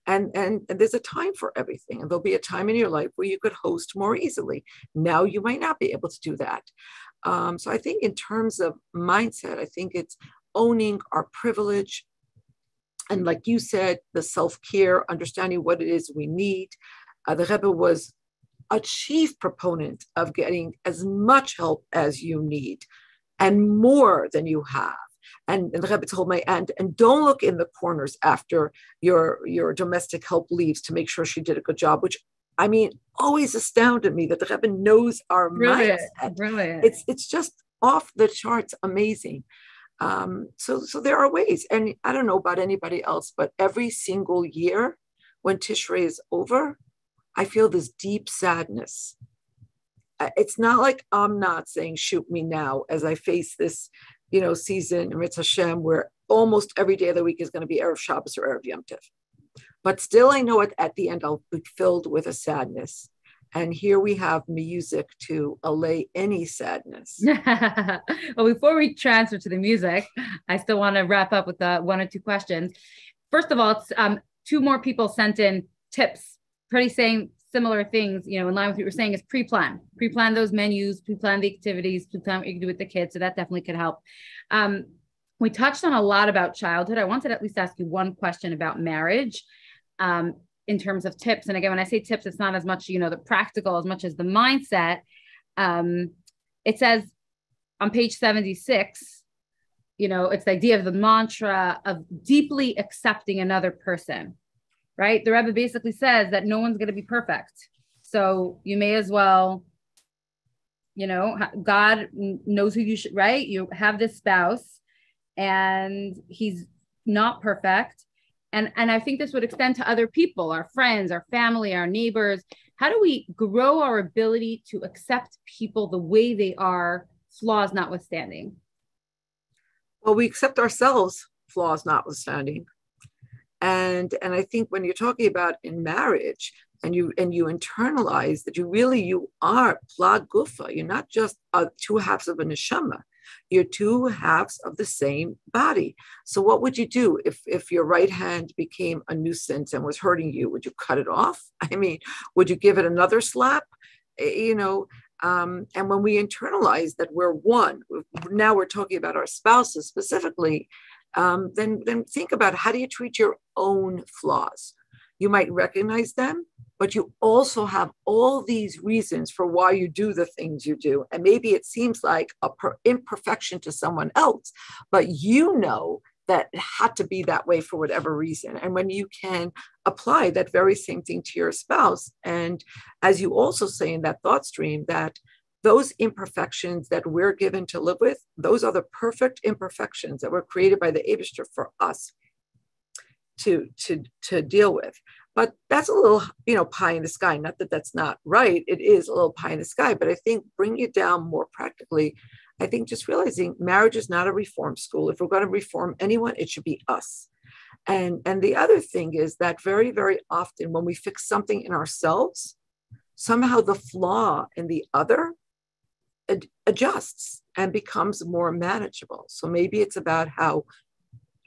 And there's a time for everything. And there'll be a time in your life where you could host more easily. Now you might not be able to do that. So I think in terms of mindset, I think it's owning our privilege. And like you said, the self-care, understanding what it is we need. The Rebbe was a chief proponent of getting as much help as you need and more than you have. And the Rebbe told me, and don't look in the corners after your domestic help leaves to make sure she did a good job, which, I mean, always astounded me that the Rebbe knows our mindset. Brilliant. It's just off the charts, amazing. So there are ways, and I don't know about anybody else, but every single year when Tishrei is over, I feel this deep sadness. It's not like I'm not saying shoot me now as I face this season in Ritz Hashem, where almost every day of the week is going to be Erev Shabbos or Erev Yom Tov. But still, I know at the end, I'll be filled with a sadness. And here we have music to allay any sadness. Well, before we transfer to the music, I still want to wrap up with one or two questions. First of all, it's, two more people sent in tips, pretty saying similar things, in line with what you were saying, is pre-plan those menus, pre-plan the activities, pre-plan what you can do with the kids. So that definitely could help. We touched on a lot about childhood. I wanted to at least ask you one question about marriage in terms of tips. And again, when I say tips, it's not as much, the practical as much as the mindset. it says on page 76, it's the idea of the mantra of deeply accepting another person, right? The Rebbe basically says that no one's going to be perfect. So you may as well, God knows who you should, right? You have this spouse and he's not perfect. And I think this would extend to other people, our friends, our family, our neighbors. How do we grow our ability to accept people the way they are, flaws notwithstanding? Well, we accept ourselves, flaws notwithstanding. And I think when you're talking about in marriage and you internalize that you are plag gufa, you're not just two halves of a neshama, you're two halves of the same body. So what would you do if your right hand became a nuisance and was hurting you? Would you cut it off? I mean, would you give it another slap? And when we internalize that we're one, now we're talking about our spouses specifically, then think about how do you treat your own flaws? You might recognize them, but you also have all these reasons for why you do the things you do. And maybe it seems like an imperfection to someone else, but that it had to be that way for whatever reason. And when you can apply that very same thing to your spouse, and as you also say in that thought stream, that those imperfections that we're given to live with, those are the perfect imperfections that were created by the Eibishter for us to deal with. But that's a little, pie in the sky. Not that that's not right. It is a little pie in the sky. But I think bring it down more practically. I think just realizing marriage is not a reform school. If we're going to reform anyone, it should be us. And the other thing is that very, very often when we fix something in ourselves, somehow the flaw in the other adjusts and becomes more manageable. So maybe it's about how,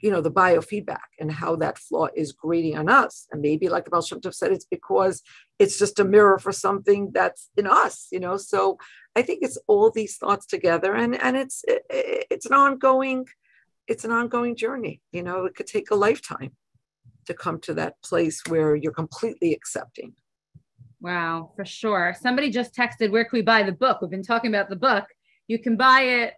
the biofeedback and how that flaw is grating on us. And maybe like the Baal Shem Tov said, it's because it's just a mirror for something that's in us, So I think it's all these thoughts together and it's an ongoing journey. It could take a lifetime to come to that place where you're completely accepting. Wow, for sure. Somebody just texted, where can we buy the book? We've been talking about the book. You can buy it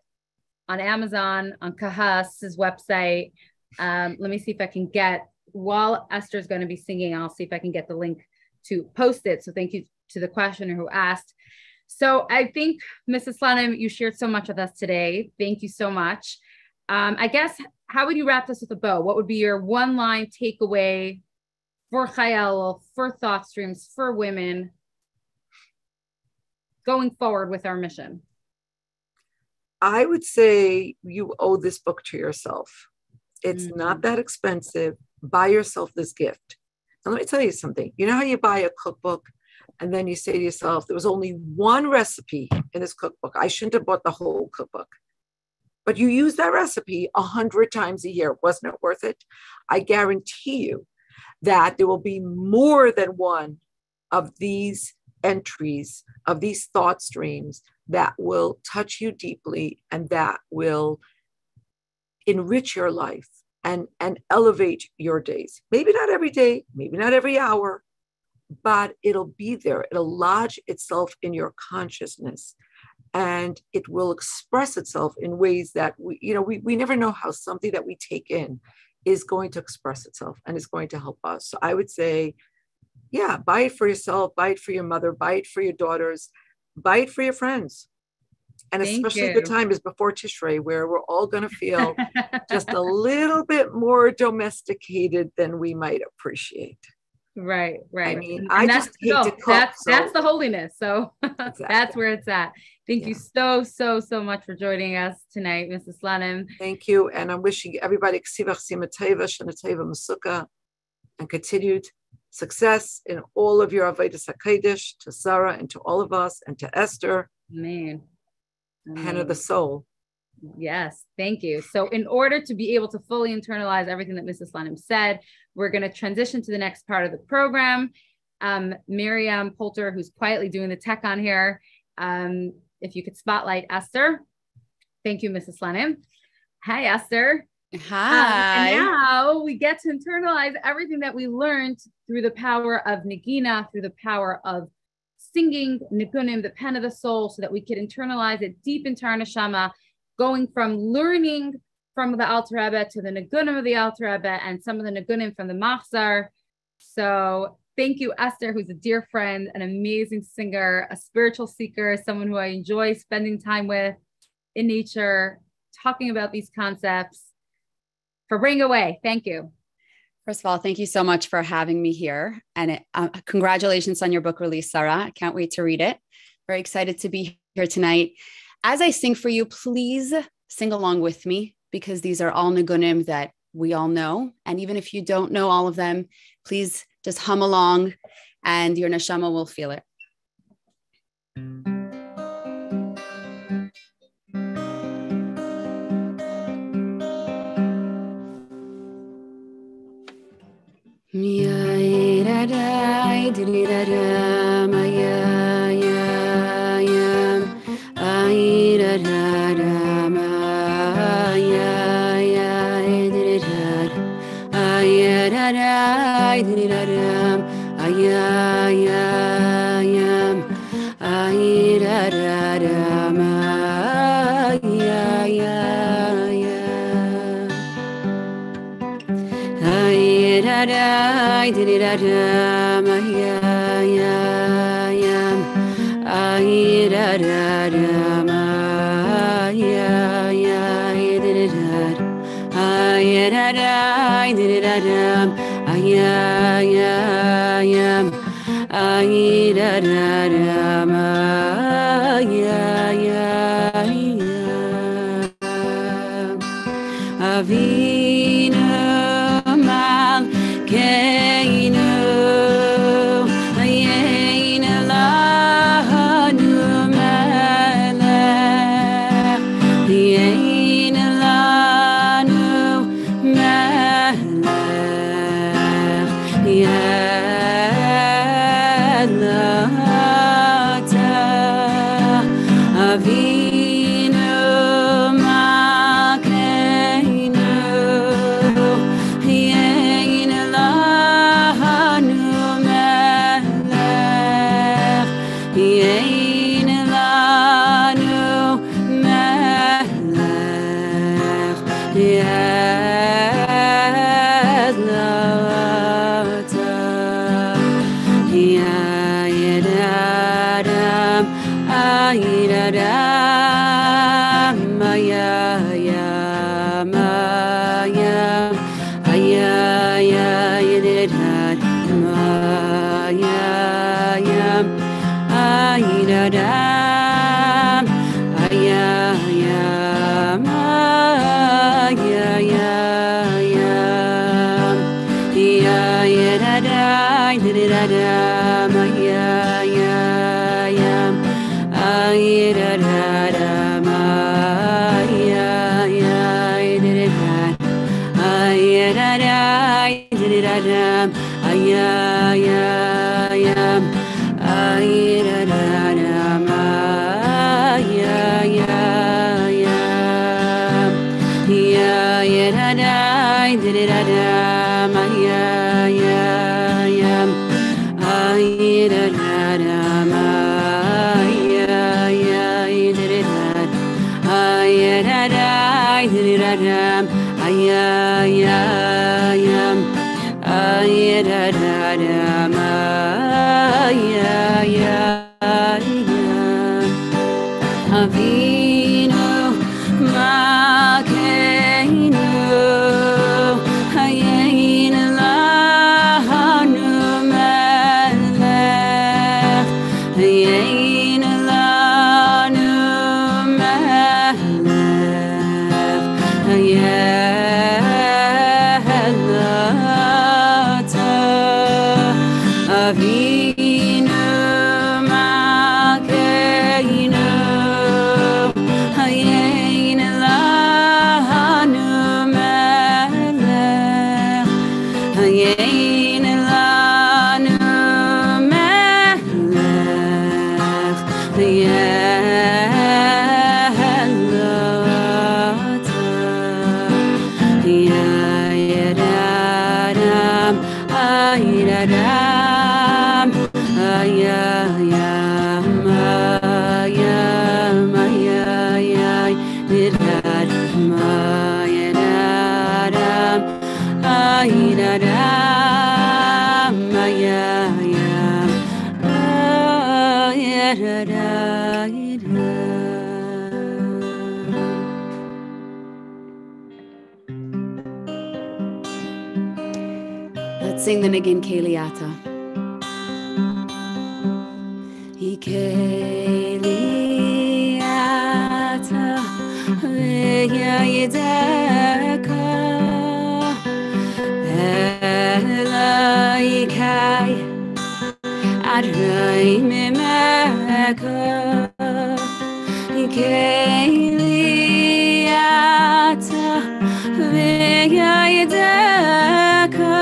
on Amazon, on Kahas's website. Let me see if I can while Esther's going to be singing, I'll see if I can get the link to post it. So thank you to the questioner who asked. So I think, Mrs. Slonim, you shared so much with us today. Thank you so much. I guess, how would you wrap this with a bow? What would be your one-line takeaway for Chai Elul, for Thoughtstreams, for women going forward with our mission? I would say you owe this book to yourself. It's not that expensive. Buy yourself this gift. And let me tell you something. You know how you buy a cookbook and then you say to yourself, there was only one recipe in this cookbook. I shouldn't have bought the whole cookbook. But you use that recipe 100 times a year. Wasn't it worth it? I guarantee you that there will be more than one of these entries, of these thought streams that will touch you deeply and that will enrich your life and elevate your days. Maybe not every day, maybe not every hour, but it'll be there. It'll lodge itself in your consciousness and it will express itself in ways that we never know how something that we take in is going to express itself and is going to help us. So I would say, yeah, buy it for yourself, buy it for your mother, buy it for your daughters, buy it for your friends. And especially the time is before Tishrei, where we're all going to feel just a little bit more domesticated than we might appreciate. Right. I mean, I just hate to cook. That's the holiness. So exactly. That's where it's at. Thank you so much for joining us tonight, Mrs. Slonim. Thank you. And I'm wishing everybody and continued success in all of your Avodas HaKodesh, to Sarah and to all of us and to Esther. Amen. Hand of the soul. Yes, thank you. So in order to be able to fully internalize everything that Mrs. Slonim said, we're going to transition to the next part of the program. Miriam Poulter, who's quietly doing the tech on here. If you could spotlight Esther. Thank you, Mrs. Slonim. Hi, Esther. Hi. And now we get to internalize everything that we learned through the power of Nagina, through the power of singing nigunim, the pen of the soul, so that we could internalize it deep into our neshama, going from learning from the Alter Rebbe to the nigunim of the Alter Rebbe and some of the nigunim from the Machzar. So thank you, Esther, who's a dear friend, an amazing singer, a spiritual seeker, someone who I enjoy spending time with in nature, talking about these concepts. For bringing away. Thank you. First of all, thank you so much for having me here. And congratulations on your book release, Sarah. I can't wait to read it. Very excited to be here tonight. As I sing for you, please sing along with me, because these are all nigunim that we all know. And even if you don't know all of them, please just hum along and your neshama will feel it. Yeah. Let's sing the Nagin Keliata. Keliata ve'yideka elaikai adrai mimeka Keliata ve'yideka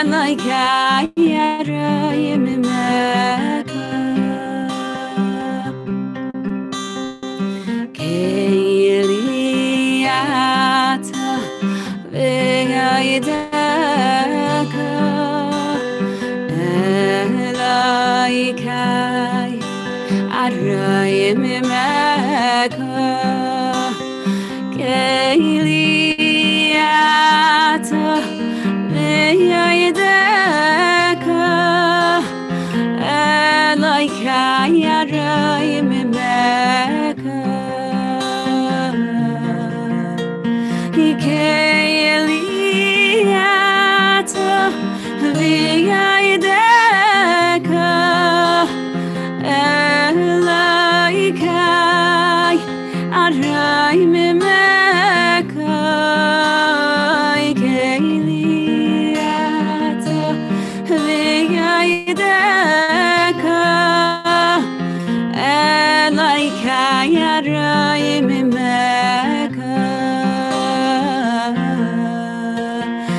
elaikai adrai mimeka Keliata ve'yideka elaikai adrai mimeka Keliata ve'yideka elaikai adrai mimeka Keliata ve'yideka elaikai adrai mimeka Keliata ve'yideka elaikai adrai mimeka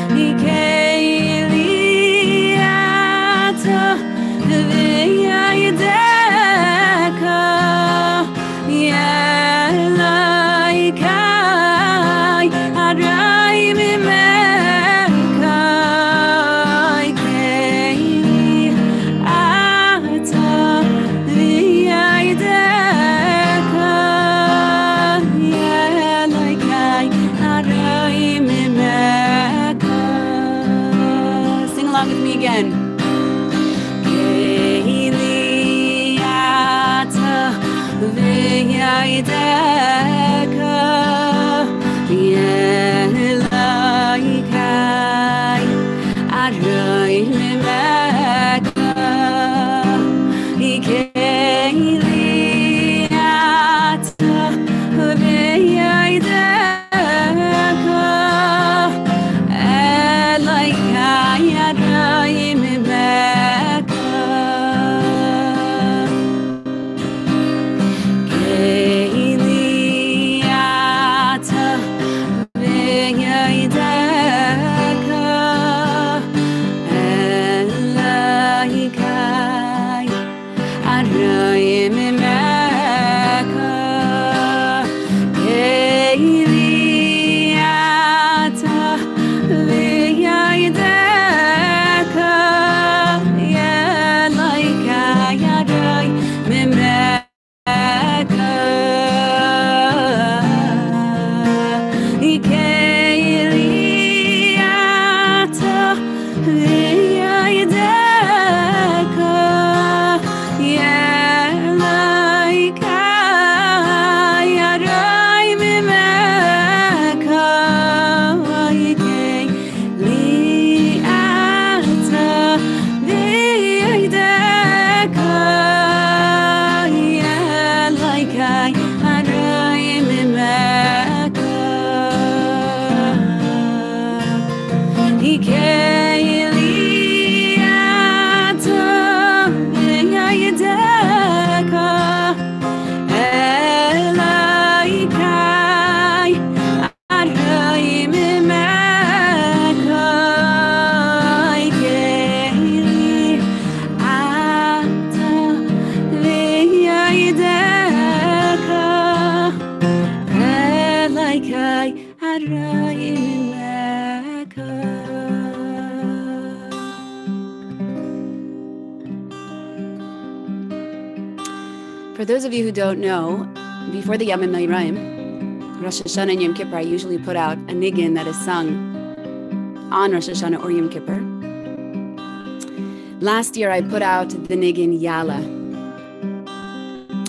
Keliata ve'yideka elaikai adrai mimeka Keliata ve'yideka elaikai adrai mimeka Sing along with me again. Keliata ve'yideka elaikai adrai mimeka Keliata ve'yideka elaikai adrai mimeka Keliata ve'yideka elaikai adrai mimeka Keliata ve'yideka elaikai adrai mimeka Keliata ve'yideka elaikai adrai mimeka Keliata ve'yideka elaikai adrai mimeka Keliata ve'yideka elaikai adrai mimeka Keliata ve'yideka elaikai adrai mimeka For those of you who don't know, before the Yamim Nairaim, Rosh Hashanah and Yom Kippur, I usually put out a niggin that is sung on Rosh Hashanah or Yom Kippur. Last year, I put out the niggin Yalla.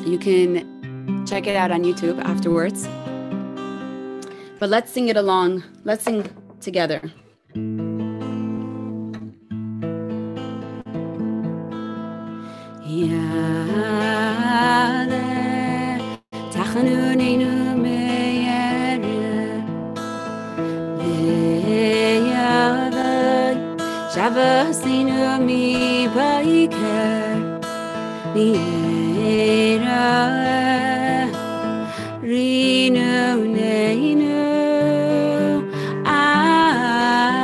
You can check it out on YouTube afterwards. But let's sing it along. Let's sing together. Shavasinu mi baiker niera rinu neinu adare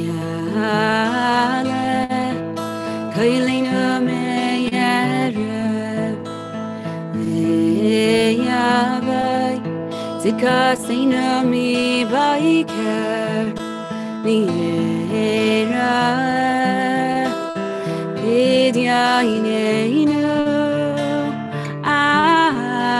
yale kailinu meyere yabai Zikasinu mi baiker niera vidyainu adare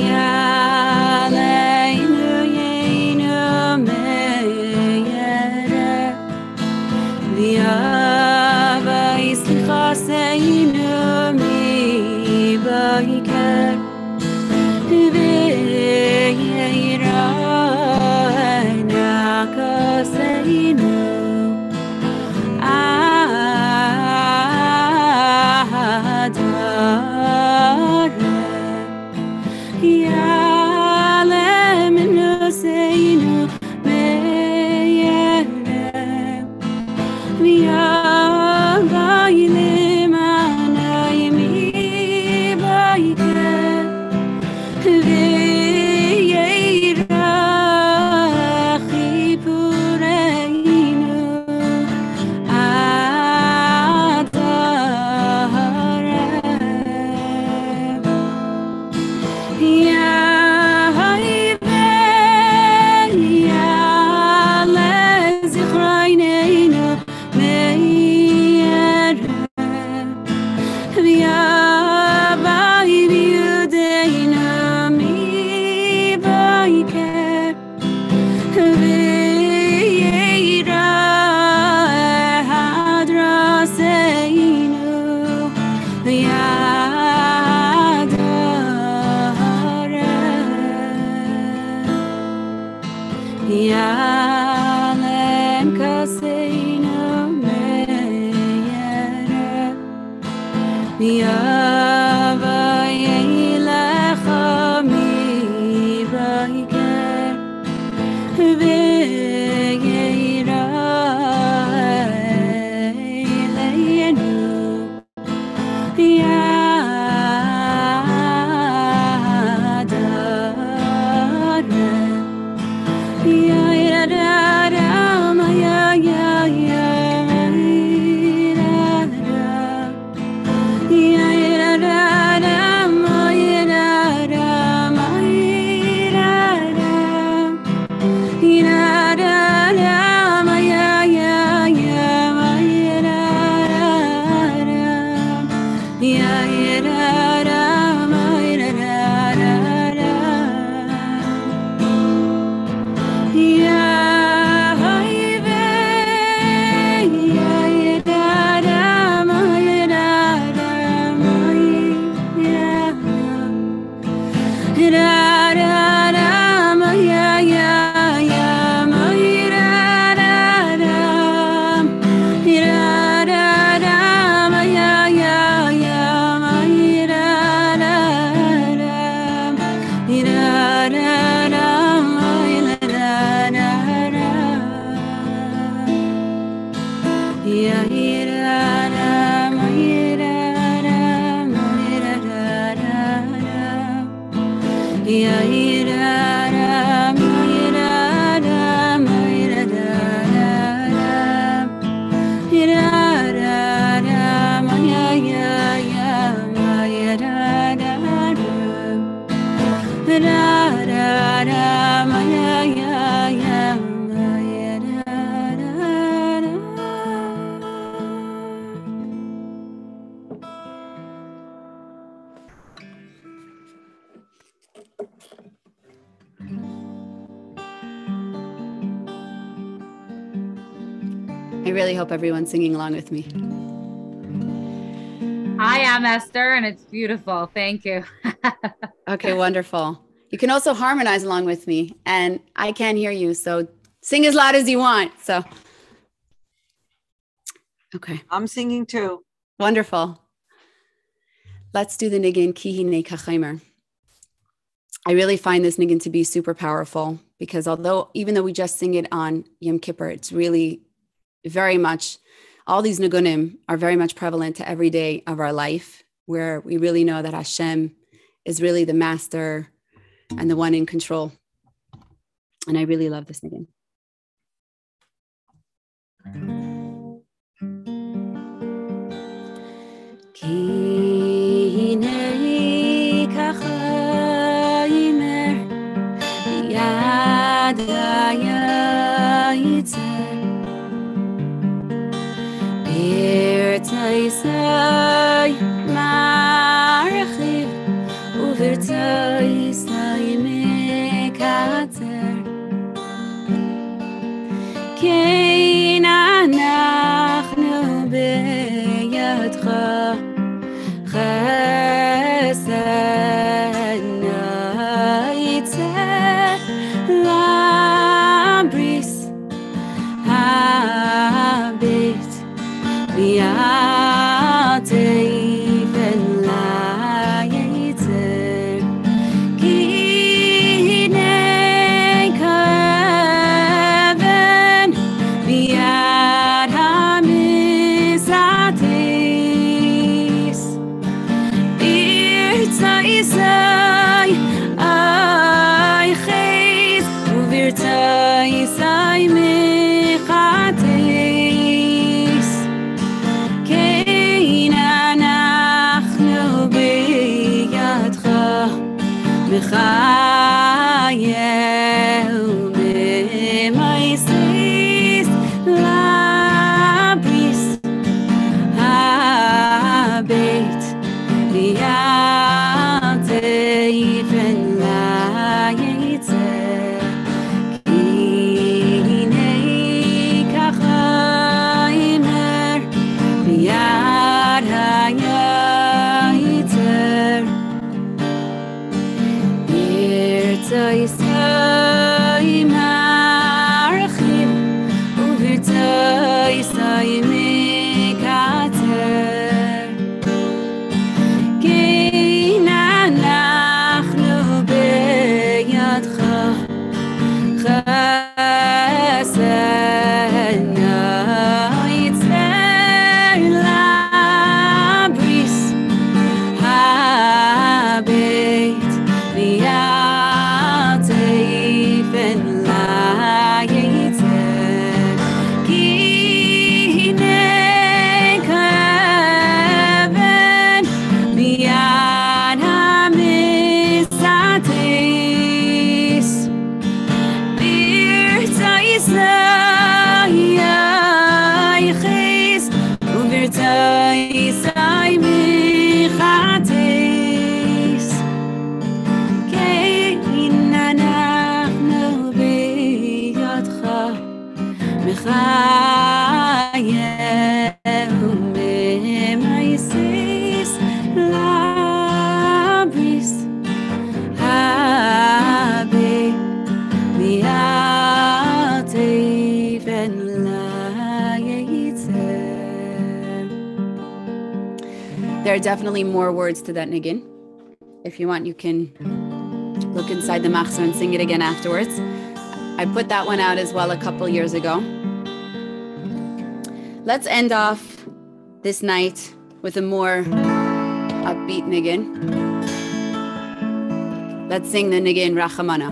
yaleinu yeinu meyere v'yavai slichaseinu Baiker Veira Nakaseinu Adare Yalem Nuseinu Meyere V'yavailim anayim Yeah. I really hope everyone's singing along with me. I am, Esther, and it's beautiful. Thank you. Okay, wonderful. You can also harmonize along with me, and I can't hear you, so sing as loud as you want. So, okay. I'm singing too. Wonderful. Let's do the niggin Ki Hinei Kachaimer. I really find this niggin to be super powerful because even though we just sing it on Yom Kippur, it's really very much, all these nigunim are very much prevalent to every day of our life, where we really know that Hashem is really the master and the one in control. And I really love this niggin. Ki hinei kachaimer yad hayitzer birtzaisai marchiv uvirtzaisai mekatzer kein anachnu beyadcha chesed naitzeh labris habit liatei ben layitzer ki hinei kaven biad hamisatis birtzaisai aiches uvirtzaisai mechates kein anachnu biyadcha mechayehu memaisis labris habet liatei ben layitzer ki hinei kachaimer biyad hayitzer birtzaisai marchiv uvirtzaisai mekatzer kein anachnu beyadcha chesed naitzeh labris habet liatei ben layitzer ki hinei kaven biad hamisatis birtzaisai aiches uvirtzaisai mechates kein anachnu biyadcha mechayehu memaisis labris habet liatei ben layitzer. There are definitely more words to that niggin. If you want, you can look inside the machzor and sing it again afterwards. I put that one out as well a couple years ago. Let's end off this night with a more upbeat niggin. Let's sing the niggin Rachamana.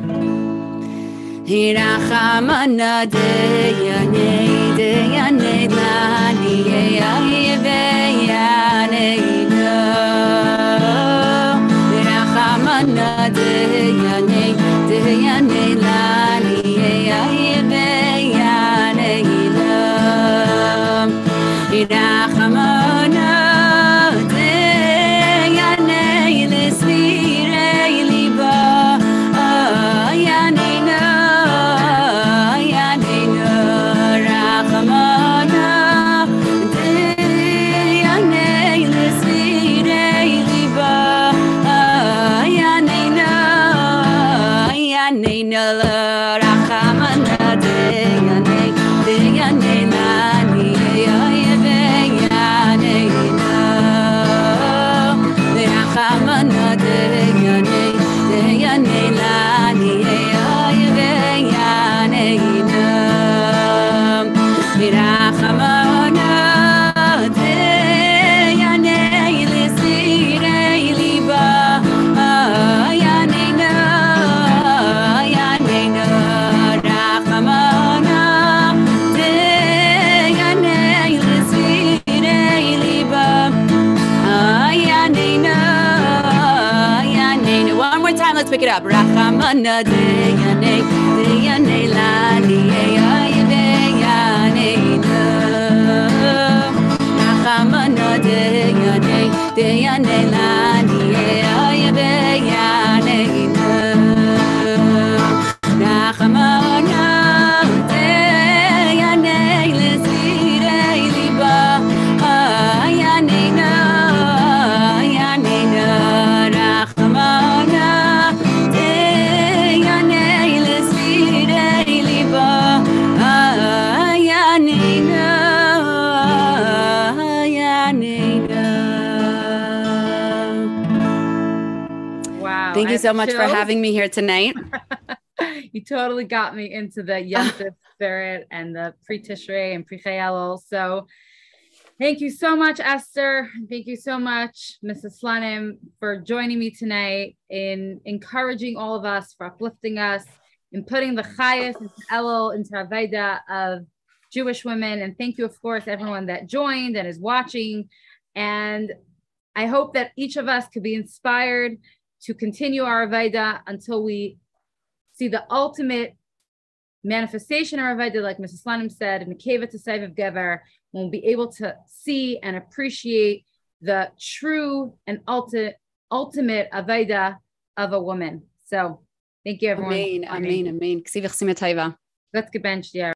Rachamana deyanei deyanei lani yeyaneino. Rachamana deyanei deyanei lani yeyaneino. Rachamana deyanei lesvirei liba yaneino yaneino. Rachamana pick it up. Rachamana deyane deyane lani yaneinu. Rachamana deyane deyane lani yaneinu. Rachamana deyane lesirei liba yaneinu yaneinu. Rachamana deyane lesirei liba yaneinu yaneinu. Wow. Thank you I so have much for chills. having me here tonight. You totally got me into the Yom Tov spirit and the pre-Tishrei and pre-Chai Elul. So thank you so much, Esther. Thank you so much, Mrs. Slonim, for joining me tonight, in encouraging all of us, for uplifting us, in putting the Chayas into Elul, into Avodah of Jewish women. And thank you, of course, everyone that joined and is watching. And I hope that each of us could be inspired to continue our Avodah until we see the ultimate manifestation of our Avodah, like Mrs. Slonim said, Mekeva to Save of Gever, when we'll be able to see and appreciate the true and ultimate Avodah of a woman. So thank you, everyone. Amen, amen, amen. Let's get benched, yeah.